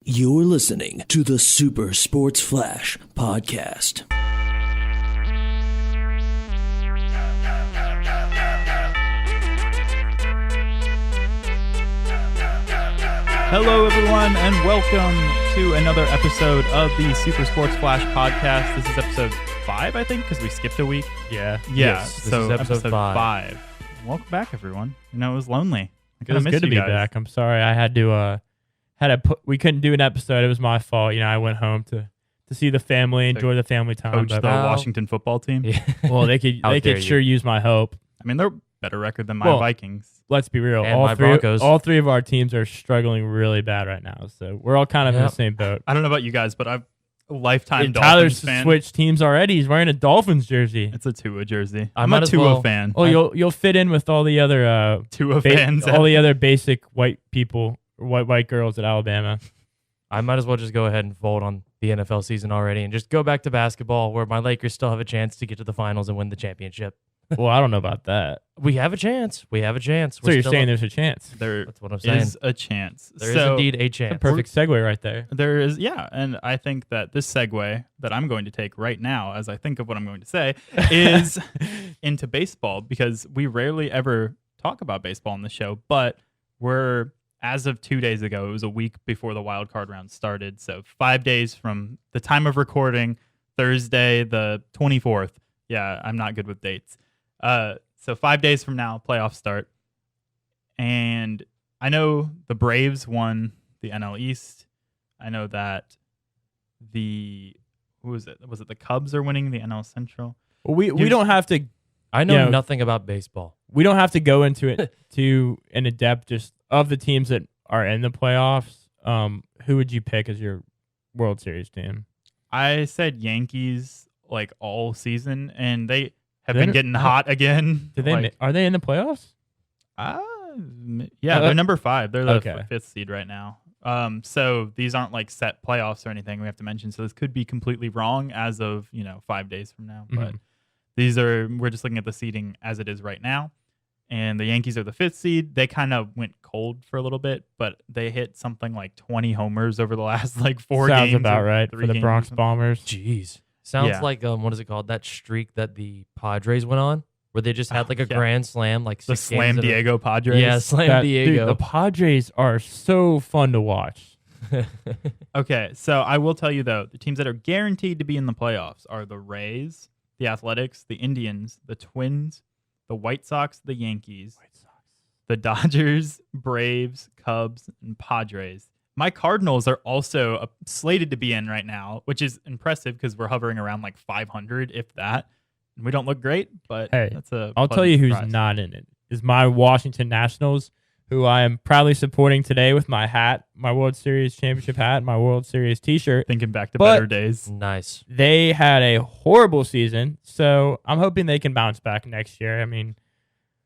You're listening to the Super Sports Flash podcast. Hello, everyone, and welcome to another episode of the Super Sports Flash podcast. This is episode 5, I think, because we skipped a week. Yeah. Yes, So this is episode 5. Welcome back, everyone. You know, it was lonely. It was good to be back. I'm sorry I had to we couldn't do an episode. It was my fault. You know, I went home to see the family, enjoy the family time. Coach But, the Washington football team. yeah. Well, they could sure use my help. I mean, they're a better record than my Vikings. Let's be real. And my Broncos. All three of our teams are struggling really bad right now. So we're all kind of in the same boat. I don't know about you guys, but I'm a lifetime Dolphins Tyler's fan. switched teams already. He's wearing a Dolphins jersey. It's a Tua jersey. I I'm might a as Tua well- fan. Oh, you'll fit in with all the other Tua fans. all the other basic white people, white girls at Alabama. I might as well just go ahead and fold on the NFL season already and just go back to basketball where my Lakers still have a chance to get to the finals and win the championship. Well, I don't know about that. We have a chance. We have a chance. So you're saying there's a chance? There That's what I'm saying. is a chance. There is So, indeed a chance. Perfect segue right there. There is, yeah. And I think that this segue that I'm going to take right now, as I think of what I'm going to say, is into baseball, because we rarely ever talk about baseball on the show. But as of 2 days ago, it was a week before the wild card round started. So 5 days from the time of recording, Thursday, the 24th. Yeah, I'm not good with dates. So 5 days from now, playoffs start. And I know the Braves won the NL East. I know that was it the Cubs are winning the NL Central? Well, we don't have to. I know Yeah. nothing about baseball. We don't have to go into it in a depth just of the teams that are in the playoffs. Who would you pick as your World Series team? I said Yankees like all season, and they have They're- been getting hot again. Are they in the playoffs? Yeah, they're number 5. They're the Okay. 5th seed right now. So these aren't like set playoffs or anything we have to mention. So this could be completely wrong as of 5 days from now. But we're just looking at the seeding as it is right now. And the Yankees are the 5th seed. They kind of went cold for a little bit, but they hit something like 20 homers over the last like 4 games. Sounds about or right 3 for the games or Bronx something. Bombers. Jeez. Sounds Yeah. like, what is it called? That streak that the Padres went on where they just had like a grand slam, like The 6 games Slam in a- Diego Padres. Yeah, Slam Diego. Dude, the Padres are so fun to watch. Okay, so I will tell you, though, the teams that are guaranteed to be in the playoffs are the Rays, the Athletics, the Indians, the Twins, the White Sox, the Yankees, the Dodgers, Braves, Cubs, and Padres. My Cardinals are also slated to be in right now, which is impressive because we're hovering around like 500, if that. We don't look great, but Hey, that's a I'll tell pleasant you who's surprise. not in it. Is my Washington Nationals, who I am proudly supporting today with my hat, my World Series championship hat, my World Series T-shirt. Thinking back to But- better days. Nice. They had a horrible season, so I'm hoping they can bounce back next year. I mean,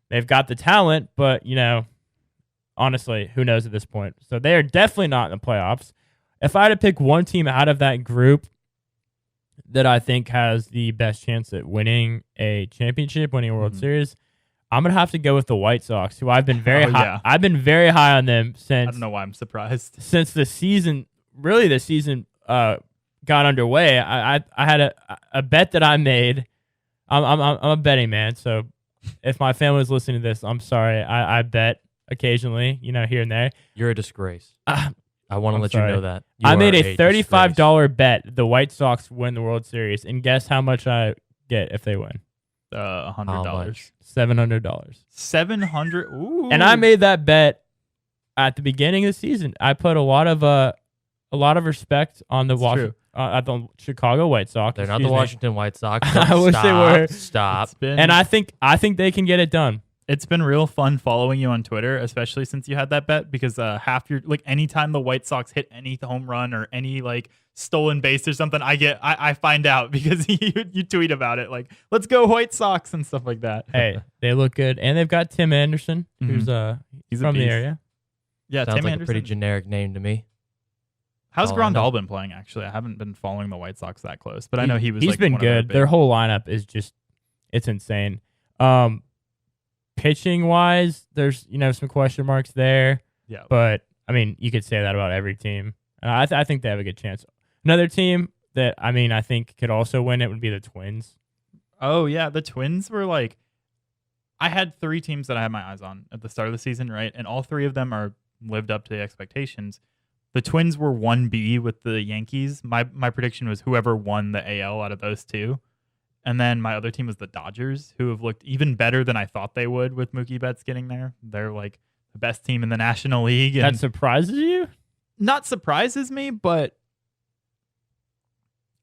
they've got the talent, but, honestly, who knows at this point? So they are definitely not in the playoffs. If I had to pick one team out of that group that I think has the best chance at winning a championship, winning a World Series, I'm going to have to go with the White Sox, who I've been very high. Yeah. I've been very high on them I since don't know why I'm surprised. the season got underway. I had a bet that I made. I'm a betting man, so if my family was listening to this, I'm sorry. I bet occasionally, here and there. You're a disgrace. Uh, I want to I'm let sorry. you know that. I You made are a $35 disgrace. bet the White Sox win the World Series, and guess how much I get if they win? How $100. much? $700. 700. Ooh. And I made that bet at the beginning of the season. I put a lot of respect on the That's at the Chicago White Sox. They're not excuse the me. Washington White Sox. I wish they were. Stop. And I think they can get it done. It's been real fun following you on Twitter, especially since you had that bet, because half your anytime the White Sox hit any home run or any stolen base or something, I find out because you tweet about it, like, let's go White Sox and stuff like that. Hey, they look good, and they've got Tim Anderson, who's He's a from the beast. area. Yeah, Sounds Tim like Anderson. a pretty generic name to me. How's all I know. Grandal been playing? Actually, I haven't been following the White Sox that close, but I know He's been one of their good. big- Their whole lineup is it's insane. Pitching wise, there's some question marks there, yeah. but I mean, you could say that about every team. I think they have a good chance. Another team that I think could also win it would be the Twins. Oh yeah, the Twins were like, I had 3 teams that I had my eyes on at the start of the season, right? And all 3 of them are lived up to the expectations. The Twins were 1B with the Yankees. My prediction was whoever won the AL out of those 2. And then my other team was the Dodgers, who have looked even better than I thought they would with Mookie Betts getting there. They're like the best team in the National League. And That surprises you? not surprises me, but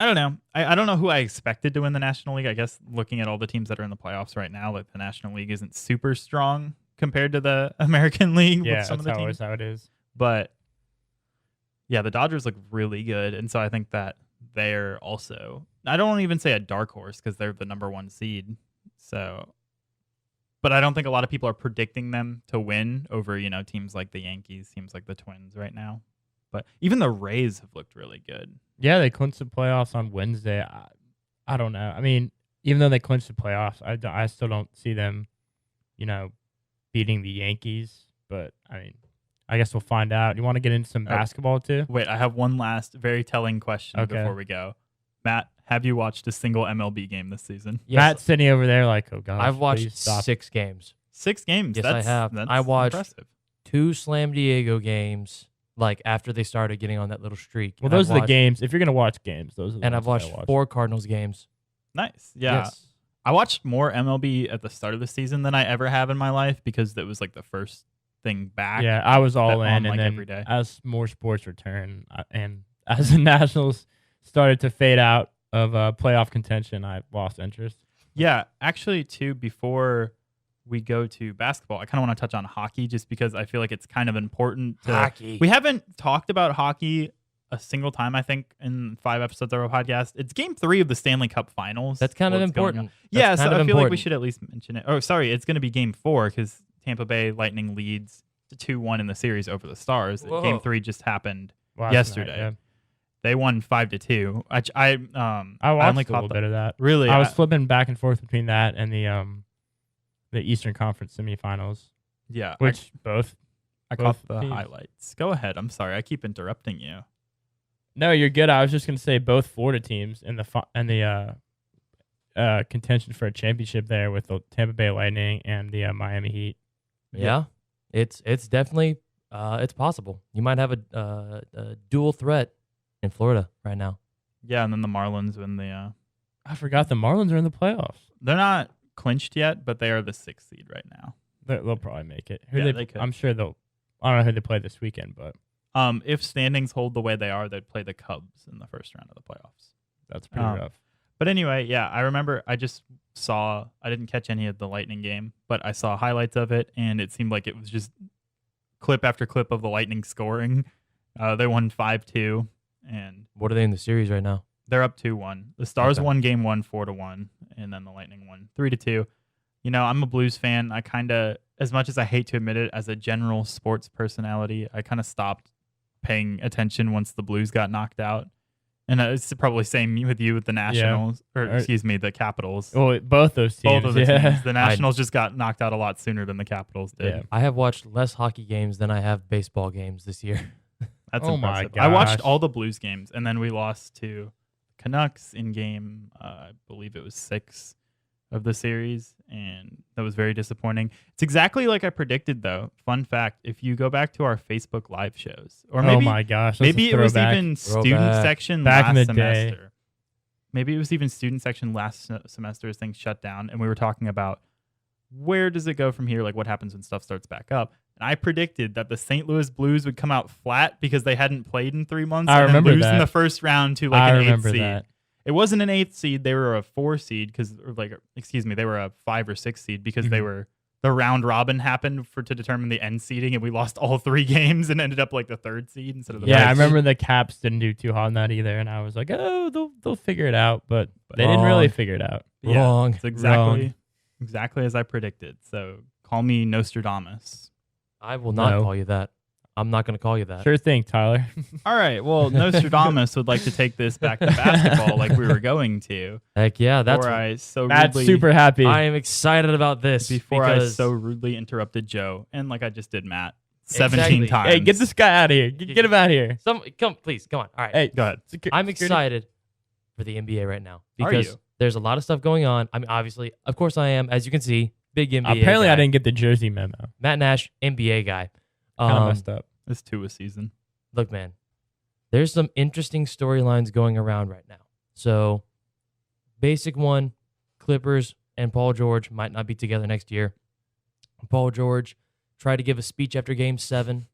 I don't know. I don't know who I expected to win the National League. I guess looking at all the teams that are in the playoffs right now, like the National League isn't super strong compared to the American League Yeah, with some of the that's teams. how it is. But yeah, the Dodgers look really good, and so I think that they're also, I don't even say a dark horse because they're the number 1 seed. So, but I don't think a lot of people are predicting them to win over, teams like the Yankees, teams like the Twins right now. But even the Rays have looked really good. Yeah, they clinched the playoffs on Wednesday. I don't know. I mean, even though they clinched the playoffs, I still don't see them, beating the Yankees. But I mean, I guess we'll find out. You want to get into some basketball too? Wait, I have one last very telling question Okay. before we go. Matt, have you watched a single MLB game this season? Yes, Matt's sitting over there like, oh gosh, I've watched please stop. 6 games. 6 games. Yes, I have. That's I watched impressive. 2 Slam Diego games, like after they started getting on that little streak. Well, And those I've are the watched- games. If you're gonna watch games, those are the And ones I've watched I watch. 4 Cardinals games. Nice. Yeah. Yes. I watched more MLB at the start of the season than I ever have in my life because that was like the first thing back. Yeah, I was all that in, on, and like, then every day. as more sports return and as the Nationals started to fade out of playoff contention, I lost interest. Yeah. Actually, too, before we go to basketball, I kind of want to touch on hockey just because I feel like it's kind of important. Hockey. We haven't talked about hockey a single time, I think, in 5 episodes of our podcast. It's game 3 of the Stanley Cup Finals. That's kind of what's going important. on. Yeah, That's so kind I of feel like we important. should at least mention it. Oh, sorry, it's going to be game 4 because Tampa Bay Lightning leads to 2-1 in the series over the Stars. Whoa. Game 3 just happened Last yesterday. night, They won 5-2. I I watched only a little caught bit of that. Really, I was flipping back and forth between that and the Eastern Conference semifinals, yeah. which both. I caught both the teams. highlights. Go ahead. I'm sorry. I keep interrupting you. No, you're good. I was just gonna say both Florida teams in the contention for a championship there with the Tampa Bay Lightning and the Miami Heat. Yeah. It's definitely it's possible. You might have a dual threat in Florida right now. Yeah, and then the Marlins win the. I forgot the Marlins are in the playoffs. They're not clinched yet, but they are the 6th seed right now. They'll probably make it. Yeah, they could. I'm sure they'll. I don't know who they play this weekend, but If standings hold the way they are, they'd play the Cubs in the first round of the playoffs. that's pretty rough. But anyway, yeah, I remember I didn't catch any of the Lightning game, but I saw highlights of it, and it seemed like it was just clip after clip of the Lightning scoring. They won 5-2, and What are they in the series right now? they're up 2-1. The Stars Okay. won game 1 4-1, and then the Lightning won 3-2. I'm a Blues fan. I kind of, as much as I hate to admit it, as a general sports personality, I kind of stopped paying attention once the Blues got knocked out. And it's probably same with you with the Nationals, the Capitals. Well, both those teams. Both of the yeah. teams. The Nationals just got knocked out a lot sooner than the Capitals did. Yeah. I have watched less hockey games than I have baseball games this year. That's Oh my impressive. I watched gosh. all the Blues games, and then we lost to Canucks in game, I believe it was 6 of the series, and that was very disappointing. It's exactly like I predicted, though. Fun fact: if you go back to our Facebook Live shows, or maybe oh my gosh, that's maybe a it was throwback. even student Throwback. section Back in last the day. semester. Maybe it was even student section last semester as things shut down, and we were talking about where does it go from here? Like what happens when stuff starts back up? And I predicted that the St. Louis Blues would come out flat because they hadn't played in 3 months I and then remember lose in that. the first round to like I an 8th remember seed. that. It wasn't an 8th seed; they were a 4 seed they were a 5 or 6 seed because they Mhm. were. The round robin happened to determine the end seeding, and we lost all 3 games and ended up like the 3rd seed instead of the Yeah, I 5th seed. remember the Caps didn't do too hot on that either, and I was like, oh, they'll figure it out, but they didn't really Wrong. figure it out. Yeah, Wrong. it's exactly as I predicted. So call me Nostradamus. I will not No. call you that. I'm not going to call you that. Sure thing, Tyler. All right. Well, Nostradamus would like to take this back to basketball, like we were going to. Heck yeah, that's. Before I so Matt's rudely, super happy. I am excited about this before I because so rudely interrupted Joe, and like I just did Matt. 17 Exactly. times. Hey, get this guy out of here. Get him out of here. Please, come on. All right. Hey, Go ahead. I'm excited for the NBA right now Are because you? there's a lot of stuff going on. I mean, obviously, of course I am. As you can see, big NBA Apparently, guy. I didn't get the jersey memo. Matt Nash, NBA guy. Kind of messed up. It's 2 a season. Look, man, there's some interesting storylines going around right now. So, basic one, Clippers and Paul George might not be together next year. Paul George tried to give a speech after Game 7,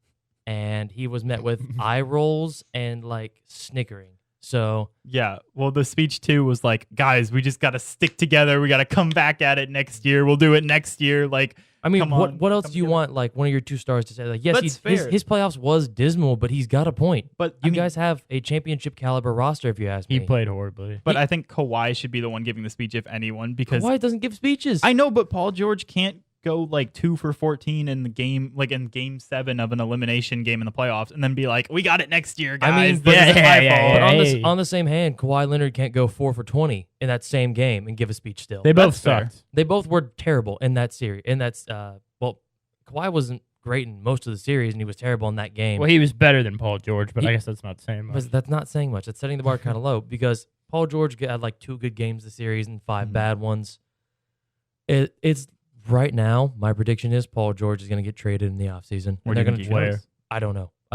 and he was met with eye rolls and like snickering. So, Yeah. Well, the speech too was like, guys, we just got to stick together. We got to come back at it next year. We'll do it next year. Like, I mean, come what on, else come do you together. want? Like one of your two stars to say, like, yes, That's fair. his playoffs was dismal, but he's got a point. But You guys have a championship caliber roster, if you ask me. He played horribly. But I think Kawhi should be the one giving the speech, if anyone, because Kawhi doesn't give speeches. I know, but Paul George can't go like 2 for 14 in the game, like in Game 7 of an elimination game in the playoffs, and then be like, "We got it next year, guys." I mean, This yeah, is yeah, my yeah, fault." But Hey. on the same hand, Kawhi Leonard can't go 4 for 20 in that same game and give a speech still. They both That's fair. sucked. They both were terrible in that series. And that's well, Kawhi wasn't great in most of the series, and he was terrible in that game. Well, he was better than Paul George, but He- I guess that's not saying much. But that's not saying much. It's setting the bar kind of low because Paul George had like 2 good games this series and 5 Mhm. bad ones. It's right now. My prediction is Paul George is going to get traded in the offseason. Where They're do you going think to he Where? goes? I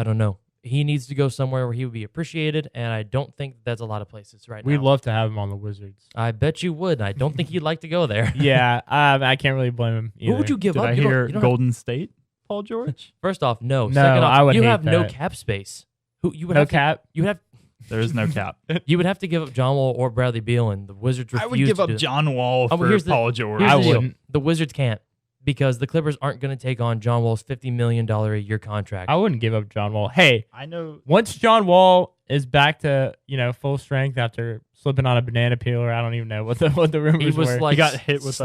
don't know. He needs to go somewhere where he would be appreciated, and I don't think that's a lot of places right We'd now. love to have him on the Wizards. I bet you would. I don't think he'd like to go there. Yeah, I can't really blame him. Who would either. you give Did up? I You don't- hear you don't have- Golden State? Paul George? First off, no. No, Second off, I would you hate have no that. cap space. Who you would No have cap? To, you would have There is no cap. you would have to give up John Wall or Bradley Beal, and the Wizards refuse I would give to up do that. John Wall Oh, but for here's the- Paul George. Here's I the deal. wouldn't. The Wizards can't because the Clippers aren't going to take on John Wall's $50 million a year contract. I wouldn't give up John Wall. Hey, I know. once John Wall is back to full strength after slipping on a banana peel, or I don't even know what the rumors he was were. like got hit with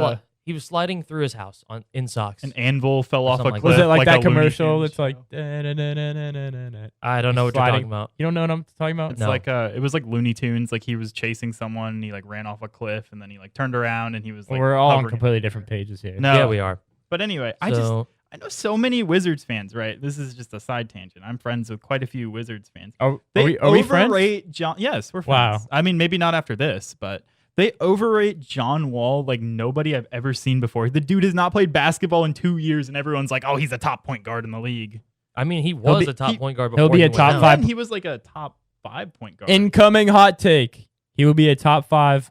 he was sliding through his house in socks. An anvil fell off a something like cliff. was it like a that Looney commercial? Tunes It's like show. I don't know what you're sliding. talking about. You don't know what I'm talking about? It's No. like it was like Looney Tunes. Like he was chasing someone, and he like ran off a cliff, and then he like turned around, and he was like. We're all on hovering. completely different pages here. No, Yeah, we are. But anyway, So I know so many Wizards fans. Right, this is just a side tangent. I'm friends with quite a few Wizards fans. Are They we friends? overrate John. Yes, we're Wow. friends. I mean, maybe not after this, but they overrate John Wall like nobody I've ever seen before. The dude has not played basketball in 2 years, and everyone's like, "Oh, he's a top point guard in the league." I mean, he was be- a top he- point guard he'll before be he a went top down. five- Then he was like a top 5 point guard. Incoming hot take. He will be a top 5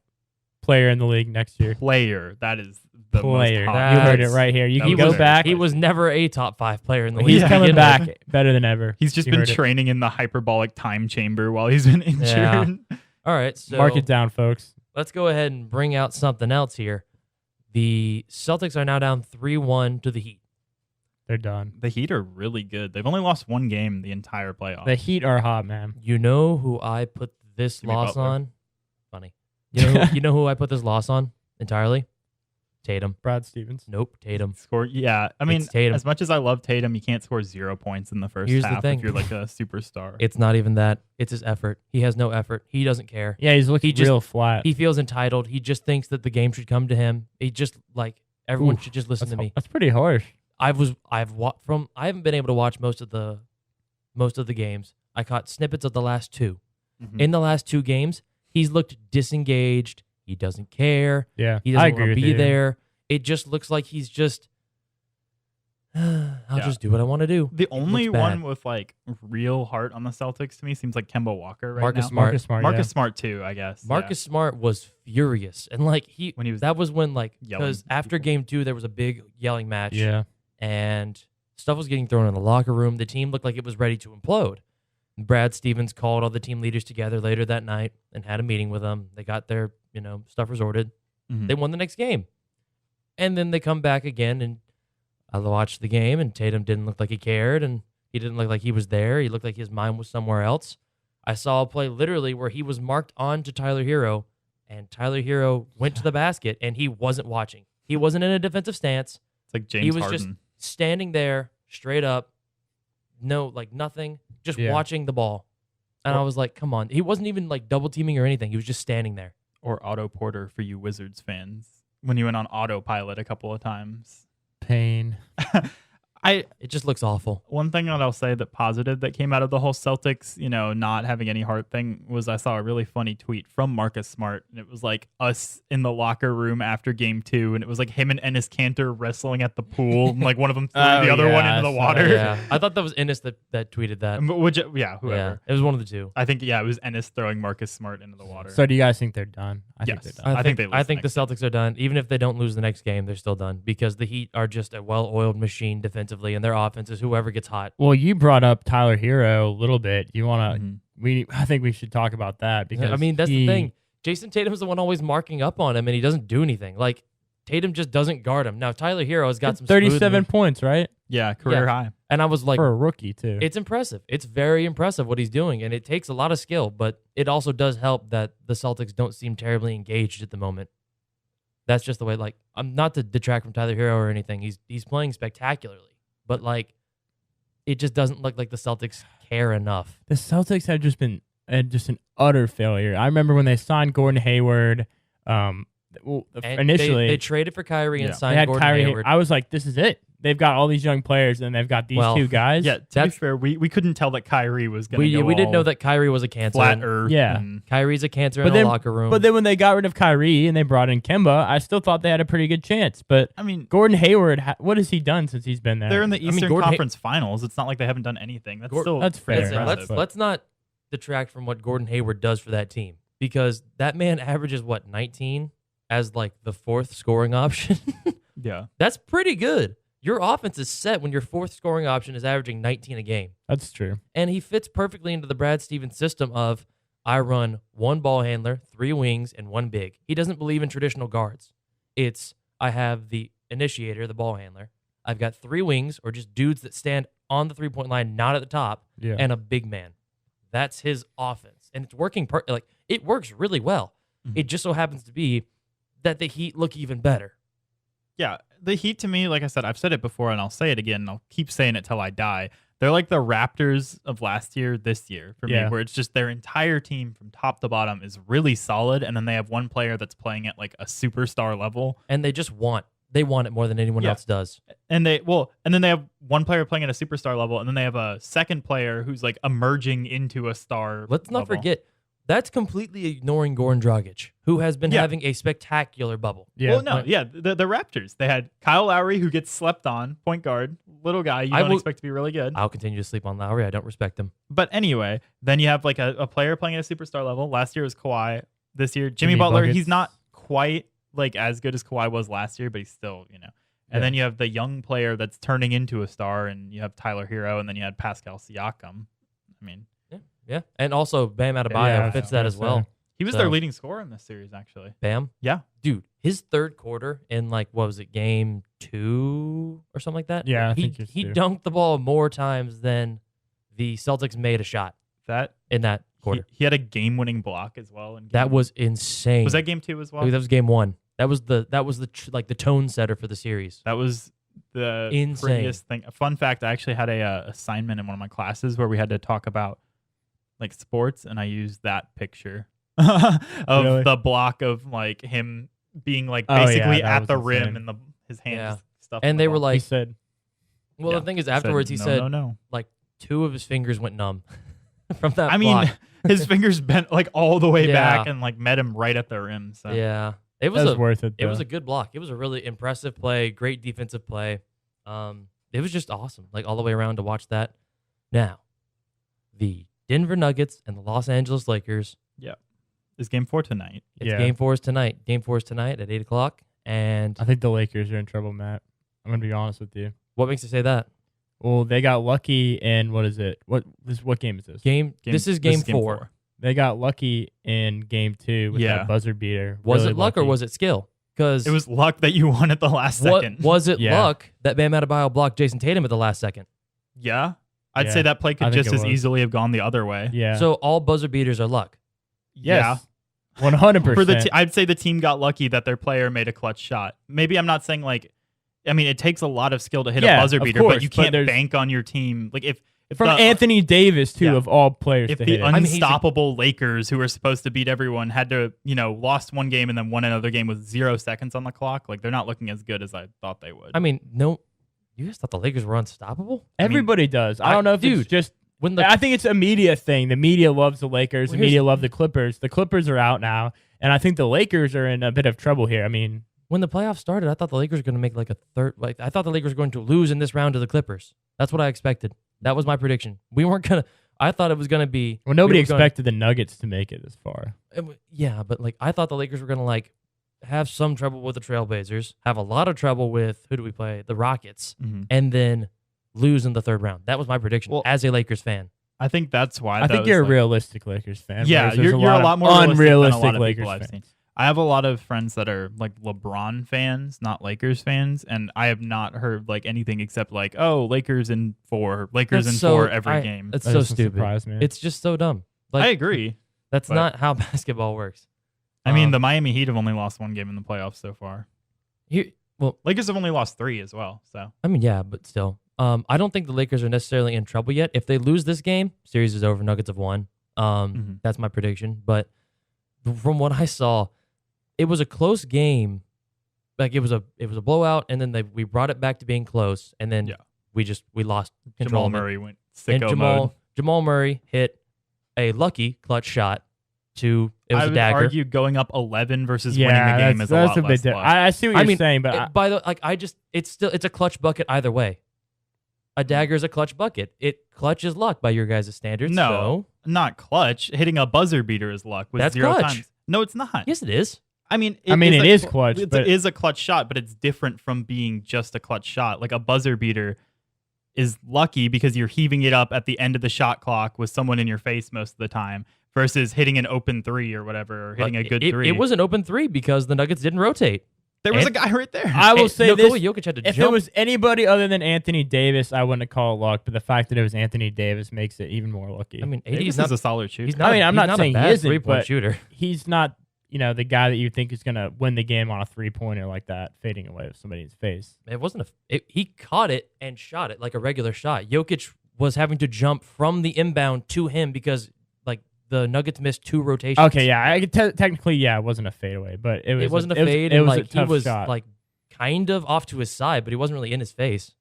player in the league next year. Player, that is the Player. most hot. You heard it That's- right here. You that can was go very back. He was never a top 5 player in the league. He's to coming begin back with. better than ever. He's just You been heard it. training in the hyperbolic time chamber while he's been injured. Yeah. All right, so Mark it down, folks. let's go ahead and bring out something else here. The Celtics are now down 3-1 to the Heat. They're done. The Heat are really good. They've only lost one game the entire playoff. The Heat are hot, man. You know who I put this Jimmy loss Butler. on? Funny. You know who I put this loss on entirely? Tatum. Brad Stevens. Nope, Tatum. Score, yeah. I mean, It's Tatum. as much as I love Tatum, you can't score 0 points in the first Here's the half thing. if you're like a superstar. It's not even that. It's his effort. He has no effort. He doesn't care. Yeah, he's looking He just- real flat. He feels entitled. He just thinks that the game should come to him. He just like everyone Oof, should just listen to me. That's pretty harsh. I haven't been able to watch most of the games. I caught snippets of the last 2. Mhm. In the last 2 games, he's looked disengaged. He doesn't care. Yeah, He I doesn't agree want with to be you. there. It just looks like he's just I'll just do what I want to do. The only looks bad. one with like real heart on the Celtics to me seems like Kemba Walker right Marcus now. Smart. Marcus Smart. Marcus yeah. Smart too, I guess. Marcus Smart was furious, and like When he was that was when like yelling because at after people. game 2 there was a big yelling match. Yeah. And stuff was getting thrown in the locker room. The team looked like it was ready to implode. Brad Stevens called all the team leaders together later that night and had a meeting with them. They got their, stuff resorted. Mhm. They won the next game. And then they come back again, and I watched the game, and Tatum didn't look like he cared, and he didn't look like he was there. He looked like his mind was somewhere else. I saw a play literally where he was marked on to Tyler Hero, and Tyler Hero went to the basket, and he wasn't watching. He wasn't in a defensive stance. It's like James He was Harden. just standing there straight up, no, like nothing, just Yeah. watching the ball. And I was like, come on. He wasn't even like double teaming or anything. He was just standing there. Or Otto Porter for you Wizards fans when he went on autopilot a couple of times. Pain. It just looks awful. One thing that I'll say that positive that came out of the whole Celtics, not having any heart thing was I saw a really funny tweet from Marcus Smart, and it was like us in the locker room after game 2, and it was like him and Enes Kanter wrestling at the pool, and like one of them threw the other one into the water. Yeah, I thought that was Ennis that tweeted that. Whoever. Yeah, it was one of the two. I think, it was Ennis throwing Marcus Smart into the water. So do you guys think they're done? I think Yes. they're done. I think they lose I the think the next Celtics are done. Even if they don't lose the next game, they're still done because the Heat are just a well-oiled machine defensively, and their offense is whoever gets hot. Well, you brought up Tyler Hero a little bit. You want to? Mhm. I think we should talk about that because I mean, that's the thing. Jason Tatum's the one always marking up on him, and he doesn't do anything. Like Tatum just doesn't guard him. Now Tyler Hero has got some 37 smooth- points, right? Yeah, career Yeah. high. and I was like, For a rookie too. it's impressive. It's very impressive what he's doing, and it takes a lot of skill, but it also does help that the Celtics don't seem terribly engaged at the moment. That's just the way. Like, I'm not to detract from Tyler Hero or anything. He's playing spectacularly, but like, it just doesn't look like the Celtics care enough. The Celtics have just been just an utter failure. I remember when they signed Gordon Hayward. And Initially, they traded for Kyrie and Yeah. they signed had Gordon Kyrie. Hayward. I was like, this is it. They've got all these young players, and they've got these Well, two guys. Yeah, to be That's- fair, we couldn't tell that Kyrie was going to go we didn't know all that Kyrie was a cancer. flat earth. Yeah. and- Kyrie's a cancer But in then- the locker room. But then when they got rid of Kyrie and they brought in Kemba, I still thought they had a pretty good chance. But I mean, Gordon Hayward, what has he done since he's been there? they're in the I mean, Eastern Gordon Conference Finals. It's not like they haven't done anything. That's still That's fair. Listen, impressive. let's not detract from what Gordon Hayward does for that team because that man averages 19 as like the fourth scoring option. Yeah. That's pretty good. Your offense is set when your fourth scoring option is averaging 19 a game. That's true. And he fits perfectly into the Brad Stevens system of I run one ball handler, 3 wings, and 1 big. He doesn't believe in traditional guards. It's I have the initiator, the ball handler. I've got 3 wings or just dudes that stand on the 3-point line, not at the top, Yeah. and a big man. That's his offense. And it's working it works really well. Mhm. It just so happens to be that the Heat look even better. Yeah, the Heat to me, like I said, I've said it before and I'll say it again and I'll keep saying it till I die. They're like the Raptors of last year, this year for me, Yeah. where it's just their entire team from top to bottom is really solid, and then they have one player that's playing at like a superstar level, And they just want it more than anyone Yeah. else does. and then they have one player playing at a superstar level, and then they have a second player who's like emerging into a star. Let's not level. forget, that's completely ignoring Goran Dragic, who has been Yeah. having a spectacular bubble. Yeah. Well, no, yeah, the Raptors. They had Kyle Lowry, who gets slept on, point guard, little guy. You I don't will- expect to be really good. I'll continue to sleep on Lowry. I don't respect him. But anyway, then you have like a player playing at a superstar level. Last year was Kawhi. This year, Jimmy Jimmy Butler. Buckets. He's not quite like as good as Kawhi was last year, but he's still, And Yeah. then you have the young player that's turning into a star, and you have Tyler Hero, and then you had Pascal Siakam. I mean, Yeah. And also Bam Adebayo Yeah, fits that as so- well. he was So- their leading scorer in this series, actually. Bam. Yeah. Dude, his third quarter in like what was it, game 2 or something like that? Yeah, I he think it's he 2. dunked the ball more times than the Celtics made a shot That in that quarter. he had a game-winning block as well. In That game- was insane. was that game 2 as well. That was game 1. That was the like the tone setter for the series. That was the Insane. prettiest thing. A fun fact: I actually had a assignment in one of my classes where we had to talk about like sports, and I used that picture of Really? the block of like him being like Oh, yeah, basically that at was the rim insane. and his hands Yeah. stuff. And they were He like, said, well, Yeah. the thing is, afterwards he said no. like 2 of his fingers went numb from that I mean, block. his fingers bent like all the way Yeah. back and like met him right at the rim. So Yeah, it "That was was a worth it." it was though. a good block. It was a really impressive play, great defensive play. It was just awesome, like all the way around to watch that. Now, the Denver Nuggets and the Los Angeles Lakers. it's game 4 tonight. It's Yeah. game 4 is tonight. Game 4 is tonight at 8:00. And I think the Lakers are in trouble, Matt. I'm gonna be honest with you. what makes you say that? Well, they got lucky in what is it? What game is this? This is game 4. They got lucky in game 2 with Yeah. that buzzer beater. Was Really it luck or lucky. was it skill? Because It was luck that you won at the last second. was it Yeah. luck that Bam Adebayo blocked Jason Tatum at the last second? Yeah, I'd Yeah, say that play I could think just it as was. easily have gone the other way. Yeah. So all buzzer beaters are luck. yes. 100%. For I'd say the team got lucky that their player made a clutch shot. Maybe I'm not saying like, I mean, it takes a lot of skill to hit Yeah, a buzzer of beater, course, but you but can't there's- bank on your team. Like if from the, Anthony Davis too, Yeah. of all players if to the hit it. mean, he's a- unstoppable Lakers, who were supposed to beat everyone, had to lost one game and then won another game with 0 seconds on the clock, like they're not looking as good as I thought they would. I mean, no, You guys thought the Lakers were unstoppable? Everybody does. I don't know if dude, it's just. When the I think it's a media thing. The media loves the Lakers. Well, The media love the Clippers. The Clippers are out now, and I think the Lakers are in a bit of trouble here. I mean, when the playoffs started, I thought the Lakers were going to make like a third. Like I thought the Lakers were going to lose in this round to the Clippers. That's what I expected. That was my prediction. We weren't gonna. I thought it was going to be. well, nobody we were gonna- expected the Nuggets to make it this far. Yeah, but like I thought the Lakers were going to like have some trouble with the Trailblazers, have a lot of trouble with who do we play? The Rockets, Mhm. and then lose in the third round. That was my prediction Well, as a Lakers fan. I think that's why. I think those, you're a like- realistic Lakers fan. Yeah, whereas there's you're a lot more unrealistic unrealistic than a lot of Lakers people I've fans. seen. I have a lot of friends that are like LeBron fans, not Lakers fans, and I have not heard like anything except like, oh, Lakers in 4, Lakers in 4 every game. It's That so doesn't stupid. surprise me. It's just so dumb. Like I agree. that's but- not how basketball works. I mean, the Miami Heat have only lost 1 game in the playoffs so far. Here, well, Lakers have only lost 3 as well. So I mean, yeah, but still, I don't think the Lakers are necessarily in trouble yet. If they lose this game, series is over. Nuggets have won. Mhm. That's my prediction. But from what I saw, it was a close game. Like it was a blowout, and then we brought it back to being close, and then Yeah. we lost control. Jamal of it. Murray went And sicko mode. Jamal Murray hit a lucky clutch shot to it was I a would dagger. argue going up 11 versus yeah, winning the game that's, is a that's lot a less bit different. luck. I see what I you're mean, saying, but by the like, it's a clutch bucket either way. A dagger is a clutch bucket. It clutches luck by your guys' standards. No, not clutch. Hitting a buzzer beater is luck with That's 0 clutch. times. No, it's not. so yes, it is. I mean, it is clutch, It but- is a clutch shot, but it's different from being just a clutch shot. Like a buzzer beater is lucky because you're heaving it up at the end of the shot clock with someone in your face most of the time versus hitting an open 3 or whatever, or hitting a good 3. It was an open 3 because the Nuggets didn't rotate. There was a and- guy right there. I will say this: Nikola Jokic had to if jump. it was anybody other than Anthony Davis, I wouldn't call it luck. But the fact that it was Anthony Davis makes it even more lucky. I mean, AD Davis is not is a solid shooter. He's not. I mean, I'm he's not saying a he bad isn't, 3-point but- shooter. he's not, the guy that you think is going to win the game on a 3-pointer like that, fading away with somebody's face. It wasn't he caught it and shot it like a regular shot. Jokic was having to jump from the inbound to him because like the Nuggets missed 2 rotations. Okay, yeah, I could technically, yeah, it wasn't a fadeaway, but it wasn't a it was- fade, It and was like a tough he was shot. like kind of off to his side, but he wasn't really in his face.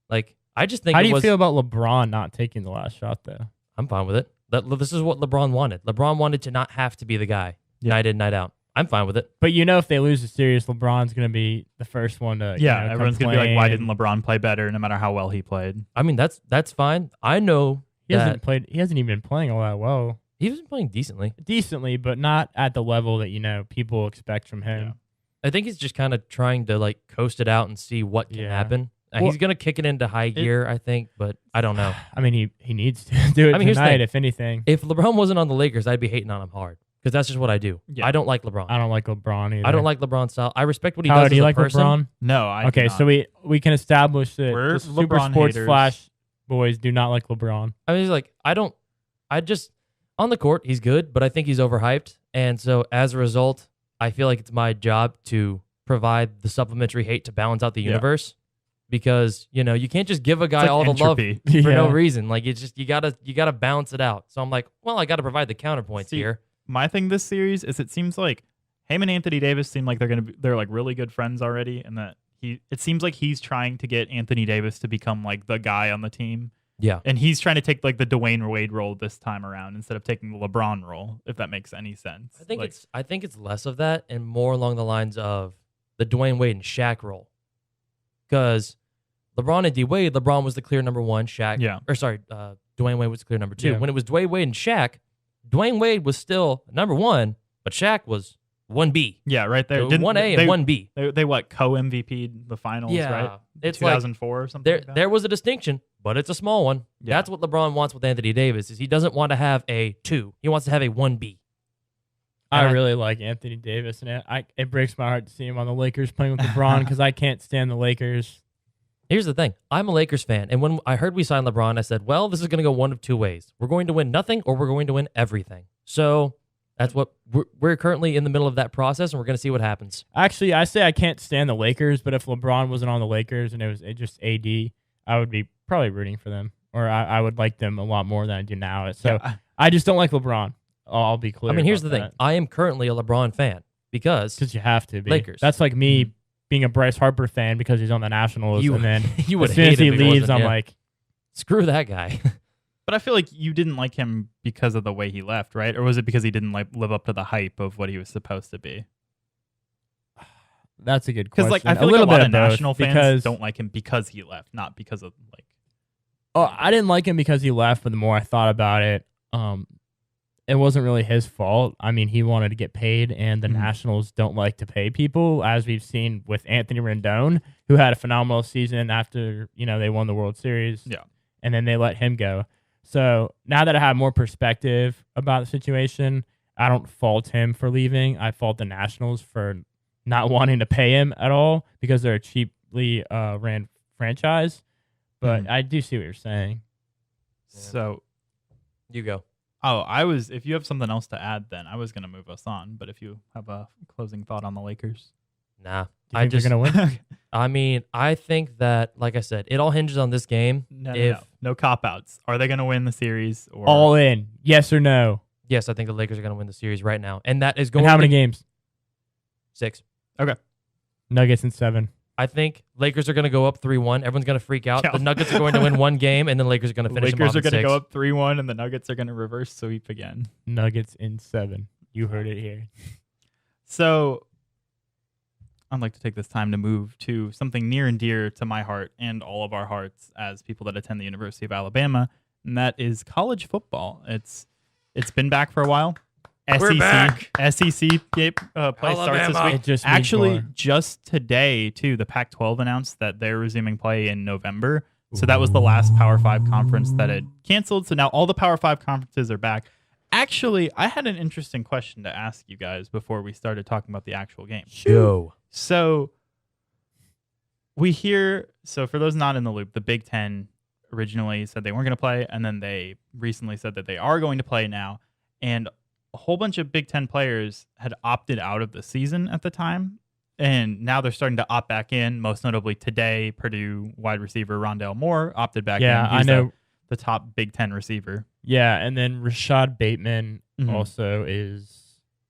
Like I just think How it do you was. feel about LeBron not taking the last shot though? I'm fine with it. This is what LeBron wanted. LeBron wanted to not have to be the guy night in, night out. I'm fine with it. But if they lose the series, LeBron's going to be the first one to Everyone's going to be like, why didn't LeBron? LeBron play better no matter how well he played? I mean, that's fine. I know He that hasn't played. He hasn't even been playing all that well. he was playing decently. Decently, but not at the level that people expect from him. Yeah. I think he's just kind of trying to like coast it out and see what can Yeah. happen. Well- He's gonna kick it into high gear, I think, but I don't know. I mean, he needs to do it I mean, here's the tonight, thing. if anything. If LeBron wasn't on the Lakers, I'd be hating on him hard because that's just what I do. Yeah. I don't like LeBron. I don't like LeBron either. I don't like LeBron's style. I respect what he Tyler, does do as you a like person. LeBron? No, I Okay, do so not. we can establish that We're the Super LeBron Sports haters. Flash boys do not like LeBron. I mean, he's like, I just on the court, he's good, but I think he's overhyped, and so as a result, I feel like it's my job to provide the supplementary hate to balance out the Yeah. universe. Because you can't just give a guy It's like all the love entropy. for no Yeah. reason. Like it's just you gotta balance it out. So I'm like, well, I gotta provide the counterpoints See, here. My thing this series is it seems like him and Anthony Davis seem like they're like really good friends already, and that it seems like he's trying to get Anthony Davis to become like the guy on the team, Yeah, and he's trying to take like the Dwayne Wade role this time around instead of taking the LeBron role, if that makes any sense. I think it's less of that and more along the lines of the Dwayne Wade and Shaq role. Because LeBron and D Wade, LeBron was the clear number 1. Dwayne Wade was the clear number 2. Yeah. When it was Dwayne Wade and Shaq, Dwayne Wade was still number 1, but Shaq was 1B. yeah, right there. 1A and 1B. They what co-MVP'd the finals, Yeah, right? it's like 2004 or something. like that? there was a distinction, but it's a small one. Yeah. That's what LeBron wants with Anthony Davis. Is he doesn't want to have a 2. He wants to have a 1B. I And I- really like Anthony Davis, and it breaks my heart to see him on the Lakers playing with LeBron because I can't stand the Lakers. Here's the thing. I'm a Lakers fan, and when I heard we signed LeBron, I said, well, this is going to go one of 2 ways. We're going to win nothing, or we're going to win everything. So that's what we're currently in the middle of that process, and we're going to see what happens. Actually, I say I can't stand the Lakers, but if LeBron wasn't on the Lakers and it was just AD, I would be probably rooting for them, or I would like them a lot more than I do now. So Yeah. I just don't like LeBron. I'll be clear. I mean, here's the thing. I am currently a LeBron fan because because you have to be. Lakers. That's like me being a Bryce Harper fan because he's on the Nationals, You- and then you would as soon as hate he if he leaves, wasn't, I'm yeah. like, Screw that guy. But I feel like you didn't like him because of the way he left, right? Or was it because he didn't like live up to the hype of what he was supposed to be? that's a good Because question. like I feel little like a lot bit of both, national fans because don't like him because he left, not because of like. Oh, I didn't like him because he left, but the more I thought about it, it wasn't really his fault. I mean, he wanted to get paid, and the Mhm. Nationals don't like to pay people, as we've seen with Anthony Rendon, who had a phenomenal season after they won the World Series. Yeah. And then they let him go. So now that I have more perspective about the situation, I don't fault him for leaving. I fault the Nationals for not wanting to pay him at all because they're a cheaply ran franchise. But Mhm. I do see what you're saying. So, You go. if you have something else to add, then I was going to move us on. But if you have a closing thought on the Lakers. Nah. Do you think they're going to win? I mean, I think that, like I said, it all hinges on this game. No cop outs. Are they going to win the series? Or All in. Yes or no? Yes, I think the Lakers are going to win the series right now. And that is And going how many to games? 6. Nuggets in 7. I think Lakers are going to go up 3-1. Everyone's going to freak out. Yeah. The Nuggets are going to win one game, and then Lakers are going to the finish them Lakers off are at going to 6. go up 3-1, and the Nuggets are going to reverse sweep again. Nuggets in 7. You heard it here. So I'd like to take this time to move to something near and dear to my heart and all of our hearts as people that attend the University of Alabama, and that is college football. It's been back for a while. We're back. SEC play starts this Alabama. week. It just means Actually, more. just today, too, the Pac-12 announced that they're resuming play in November. So that was the last Power 5 conference that had canceled. So now all the Power 5 conferences are back. Actually, I had an interesting question to ask you guys before we started talking about the actual game. Go. So for those not in the loop, the Big Ten originally said they weren't going to play, and then they recently said that they are going to play now. And a whole bunch of Big Ten players had opted out of the season at the time, and now they're starting to opt back in. Most notably today, Purdue wide receiver Rondale Moore opted back in. Yeah, I He's know. the top Big Ten receiver. Yeah, and then Rashad Bateman Mhm. also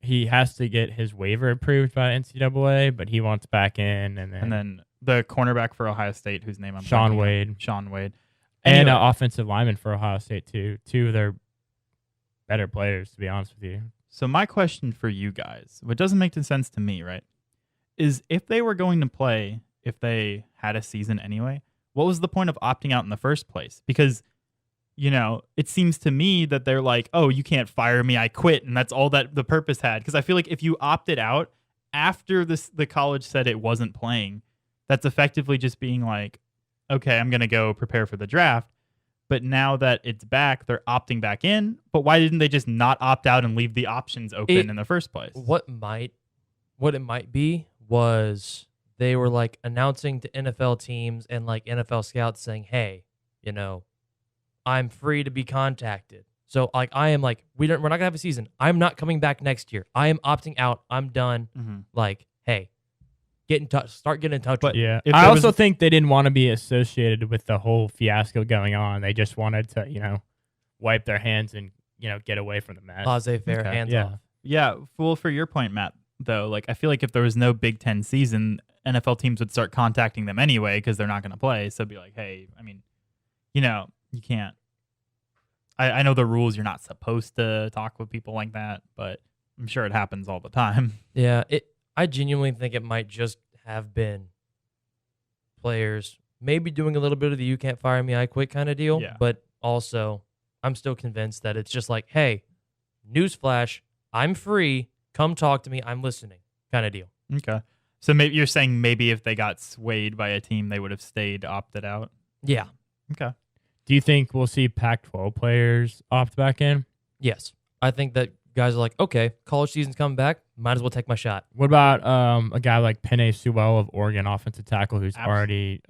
he has to get his waiver approved by NCAA, but he wants back in, and And then the cornerback for Ohio State, whose name I'm Sean blanking on. Wade. Sean Wade. and Anyway, offensive lineman for Ohio State too. Two of their better players, to be honest with you. so my question for you guys, what doesn't make sense to me, right, is if they were going to play, if they had a season anyway, what was the point of opting out in the first place? Because, it seems to me that they're like, oh, you can't fire me, I quit, and that's all that the purpose had. Because I feel like if you opted out after the college said it wasn't playing, that's effectively just being like, okay, I'm going to go prepare for the draft. But now that it's back, they're opting back in. But why didn't they just not opt out and leave the options open in the first place? What it might be was they were like announcing to NFL teams and like NFL scouts saying, hey, I'm free to be contacted. So like I am like, we're not gonna have a season. I'm not coming back next year. I am opting out. I'm done. Mhm. Like, hey, get in touch. Start getting in touch. But with me. Yeah, if I there also was- think they didn't want to be associated with the whole fiasco going on. They just wanted to, wipe their hands and get away from the mess. Laissez-faire, Okay. hands Yeah. off. Yeah, well, for your point, Matt, though, like I feel like if there was no Big Ten season, NFL teams would start contacting them anyway because they're not going to play. So it'd be like, hey, I mean, you can't. I know the rules. You're not supposed to talk with people like that, but I'm sure it happens all the time. Yeah, I genuinely think it might just have been players maybe doing a little bit of the "you can't fire me, I quit" kind of deal. Yeah. But also, I'm still convinced that it's just like, hey, newsflash, I'm free. Come talk to me. I'm listening, kind of deal. Okay. So maybe you're saying maybe if they got swayed by a team, they would have stayed opted out. Yeah. Okay. Do you think we'll see Pac-12 players opt back in? Yes. I think that guys are like, okay, college season's coming back. Might as well take my shot. What about a guy like Penei Sewell of Oregon, offensive tackle, who's Abs- already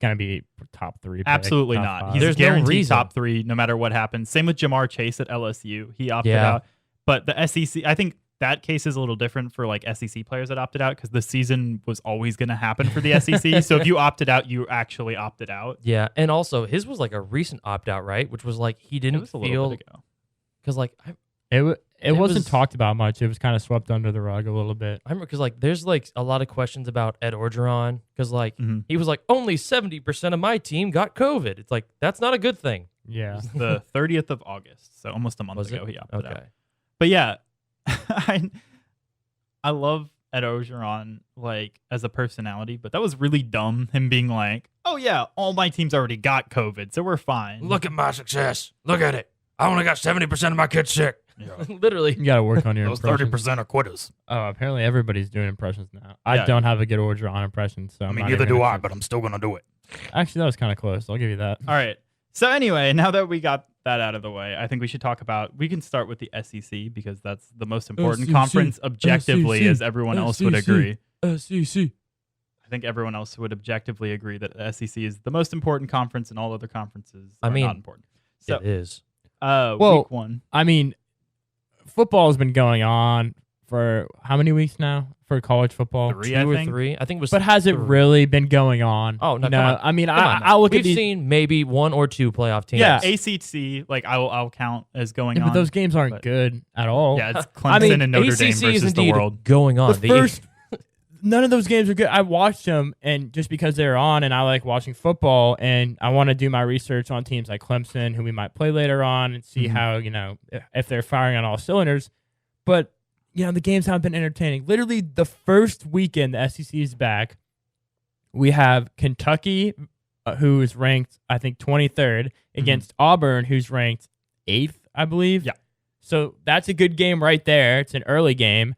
going to be top 3 pick, Absolutely top not. 5? He's There's no guaranteed reason. top 3 no matter what happens. Same with Jamar Chase at LSU. He opted Yeah. out. But the SEC, I think that case is a little different for like SEC players that opted out because the season was always going to happen for the SEC. So if you opted out, you actually opted out. Yeah. And also, his was like a recent opt out, right? Which was like he It didn't was a little feel bit ago. because like It It wasn't talked about much. It was kind of swept under the rug a little bit. I remember because like there's like a lot of questions about Ed Orgeron because like he was like only 70% of my team got COVID. It's like that's not a good thing. Yeah. The 30th of August, so almost a month Was ago it? he opted out. Okay. But yeah, I love Ed Orgeron like as a personality, but that was really dumb. Him being like, "Oh yeah, all my teams already got COVID, so we're fine." Look at my success. Look at it. I only got 70% of my kids sick. Literally. You got to work on your Those impressions. 30% are quitters. Oh, apparently everybody's doing impressions now. I Yeah. don't have a good Orgeron impression, so I I'm mean, not neither even do gonna I, try. but I'm still going to do it. Actually, that was kind of close. I'll give you that. All right. So anyway, now that we got that out of the way, I think we should talk about. We can start with the SEC because that's the most important SEC, conference objectively, SEC, as everyone else would SEC. agree. SEC. I think everyone else would objectively agree that the SEC is the most important conference, and all other conferences I are mean, not important. So, It is. Well, week one. I mean, football has been going on for how many weeks now for college football? 3, Two I or think. 3. I think it was. But has it 3. really been going on? Oh, no, You come know, on. I mean, Come on now. I look We've at these. seen maybe 1 or 2 playoff teams. Yeah. ACC, like I'll count as going Yeah, on. but those games aren't but- good at all. Yeah, it's Clemson I mean, and Notre ACC Dame is versus the indeed world. going on. The first, none of those games are good. I watched them, and just because they're on, and I like watching football, and I want to do my research on teams like Clemson, who we might play later on, and see how if they're firing on all cylinders. But the games haven't been entertaining. Literally, the first weekend the SEC is back, we have Kentucky, who is ranked I think 23rd, against Auburn, who's ranked 8th, I believe. Yeah. So that's a good game right there. It's an early game,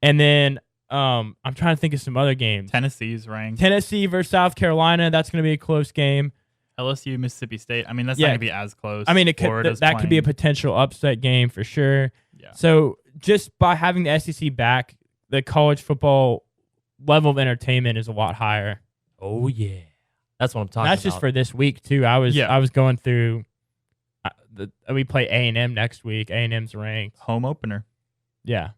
and then. I'm trying to think of some other games. Tennessee's ranked. Tennessee versus South Carolina. That's going to be a close game. LSU, Mississippi State. I mean, that's Yeah. not going to be as close. I mean, Florida's that could be a playing. potential upset game for sure. Yeah. So just by having the SEC back, the college football level of entertainment is a lot higher. Oh yeah, that's what I'm talking And that's about. just for this week too. I was going through. We play A&M next week. A&M's ranked. Home opener. Yeah.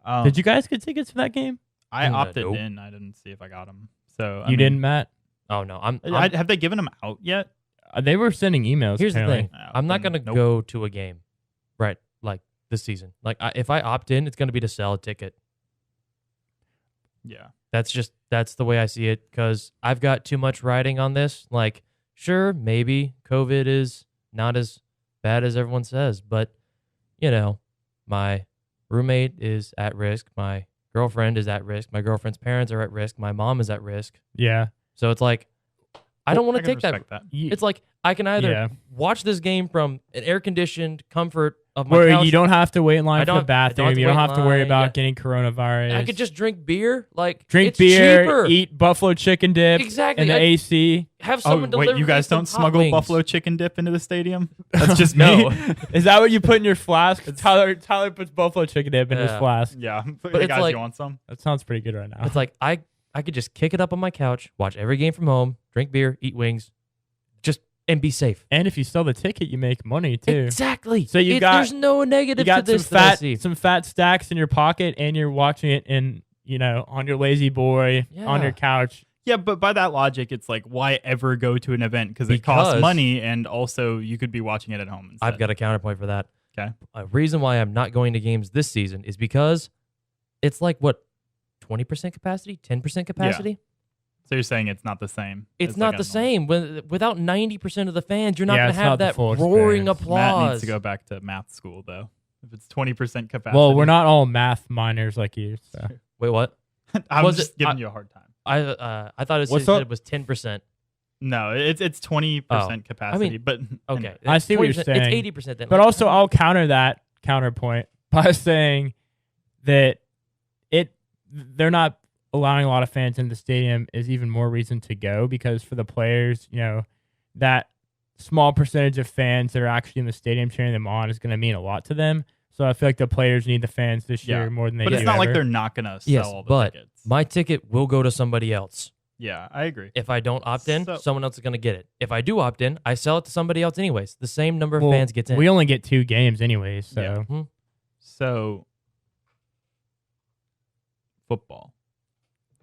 Um, Did you guys get tickets for that game? I opted Nope. in. I didn't see if I got them. So You didn't, Matt? Oh no, I'm have they given them out yet? They were sending emails. Here's apparently. the thing. I'm not then gonna nope. go to a game, right? Like this season. Like if I opt in, it's gonna be to sell a ticket. Yeah. That's the way I see it because I've got too much riding on this. Like, sure, maybe COVID is not as bad as everyone says, but my roommate is at risk. My girlfriend is at risk. My girlfriend's parents are at risk. My mom is at risk. Yeah. So it's like, I don't want to can take that. respect that. It's like I can either Yeah. watch this game from an air-conditioned comfort of my Where couch. you don't have to wait in line I for the don't- I don't bathroom. have to You don't wait in have to worry line, about yeah. getting coronavirus. I could just drink beer. Like drink it's beer, cheaper. eat buffalo chicken dip Exactly. in the I- AC. Have Oh, someone deliver wait, you me guys some don't hot smuggle wings. buffalo chicken dip into the stadium? That's just No. me. Is that what you put in your flask? Tyler puts buffalo chicken dip in his Yeah. flask. Yeah. But Hey, it's guys, like- you want some? That sounds pretty good right now. It's like I could just kick it up on my couch, watch every game from home, drink beer, eat wings, and be safe. And if you sell the ticket, you make money too. Exactly. So you got- there's no You negative got to some this that I see. fat stacks in your pocket, and you're watching it in on your lazy boy on Yeah. your couch. Yeah, but by that logic, it's like, why ever go to an event? Because it costs Because- money, and also you could be watching it at home instead. I've got a counterpoint for that. Okay. A reason why I'm not going to games this season is because it's like what 20% capacity, 10% capacity. So you're saying it's not the same? It's as not like the a- same. Without 90% of the fans, you're not Yeah, going it's to not have the that full roaring experience. applause. Matt needs to go back to math school, though. If it's 20% capacity. Well, we're not all math minors like you. So. Wait, what? I'm was just it- giving you a hard time. I thought What's said up? it was 10%. No, it's 20% capacity, but Okay, anyway. I see what you're 20%. saying. It's 80% then. But Like, also, I'll counter that counterpoint by saying that they're not allowing a lot of fans in the stadium is even more reason to go, because for the players, that small percentage of fans that are actually in the stadium cheering them on is going to mean a lot to them. So I feel like the players need the fans this Yeah. year more than they but do it's not like ever. they're not gonna sell yes, all the but tickets. my ticket will go to somebody else. Yeah, I agree. If I don't opt in, So- someone else is going to get it. If I do opt in, I sell it to somebody else anyways. The same number of Well, fans gets in. We only get 2 games anyways, so Yeah. Mhm. So football.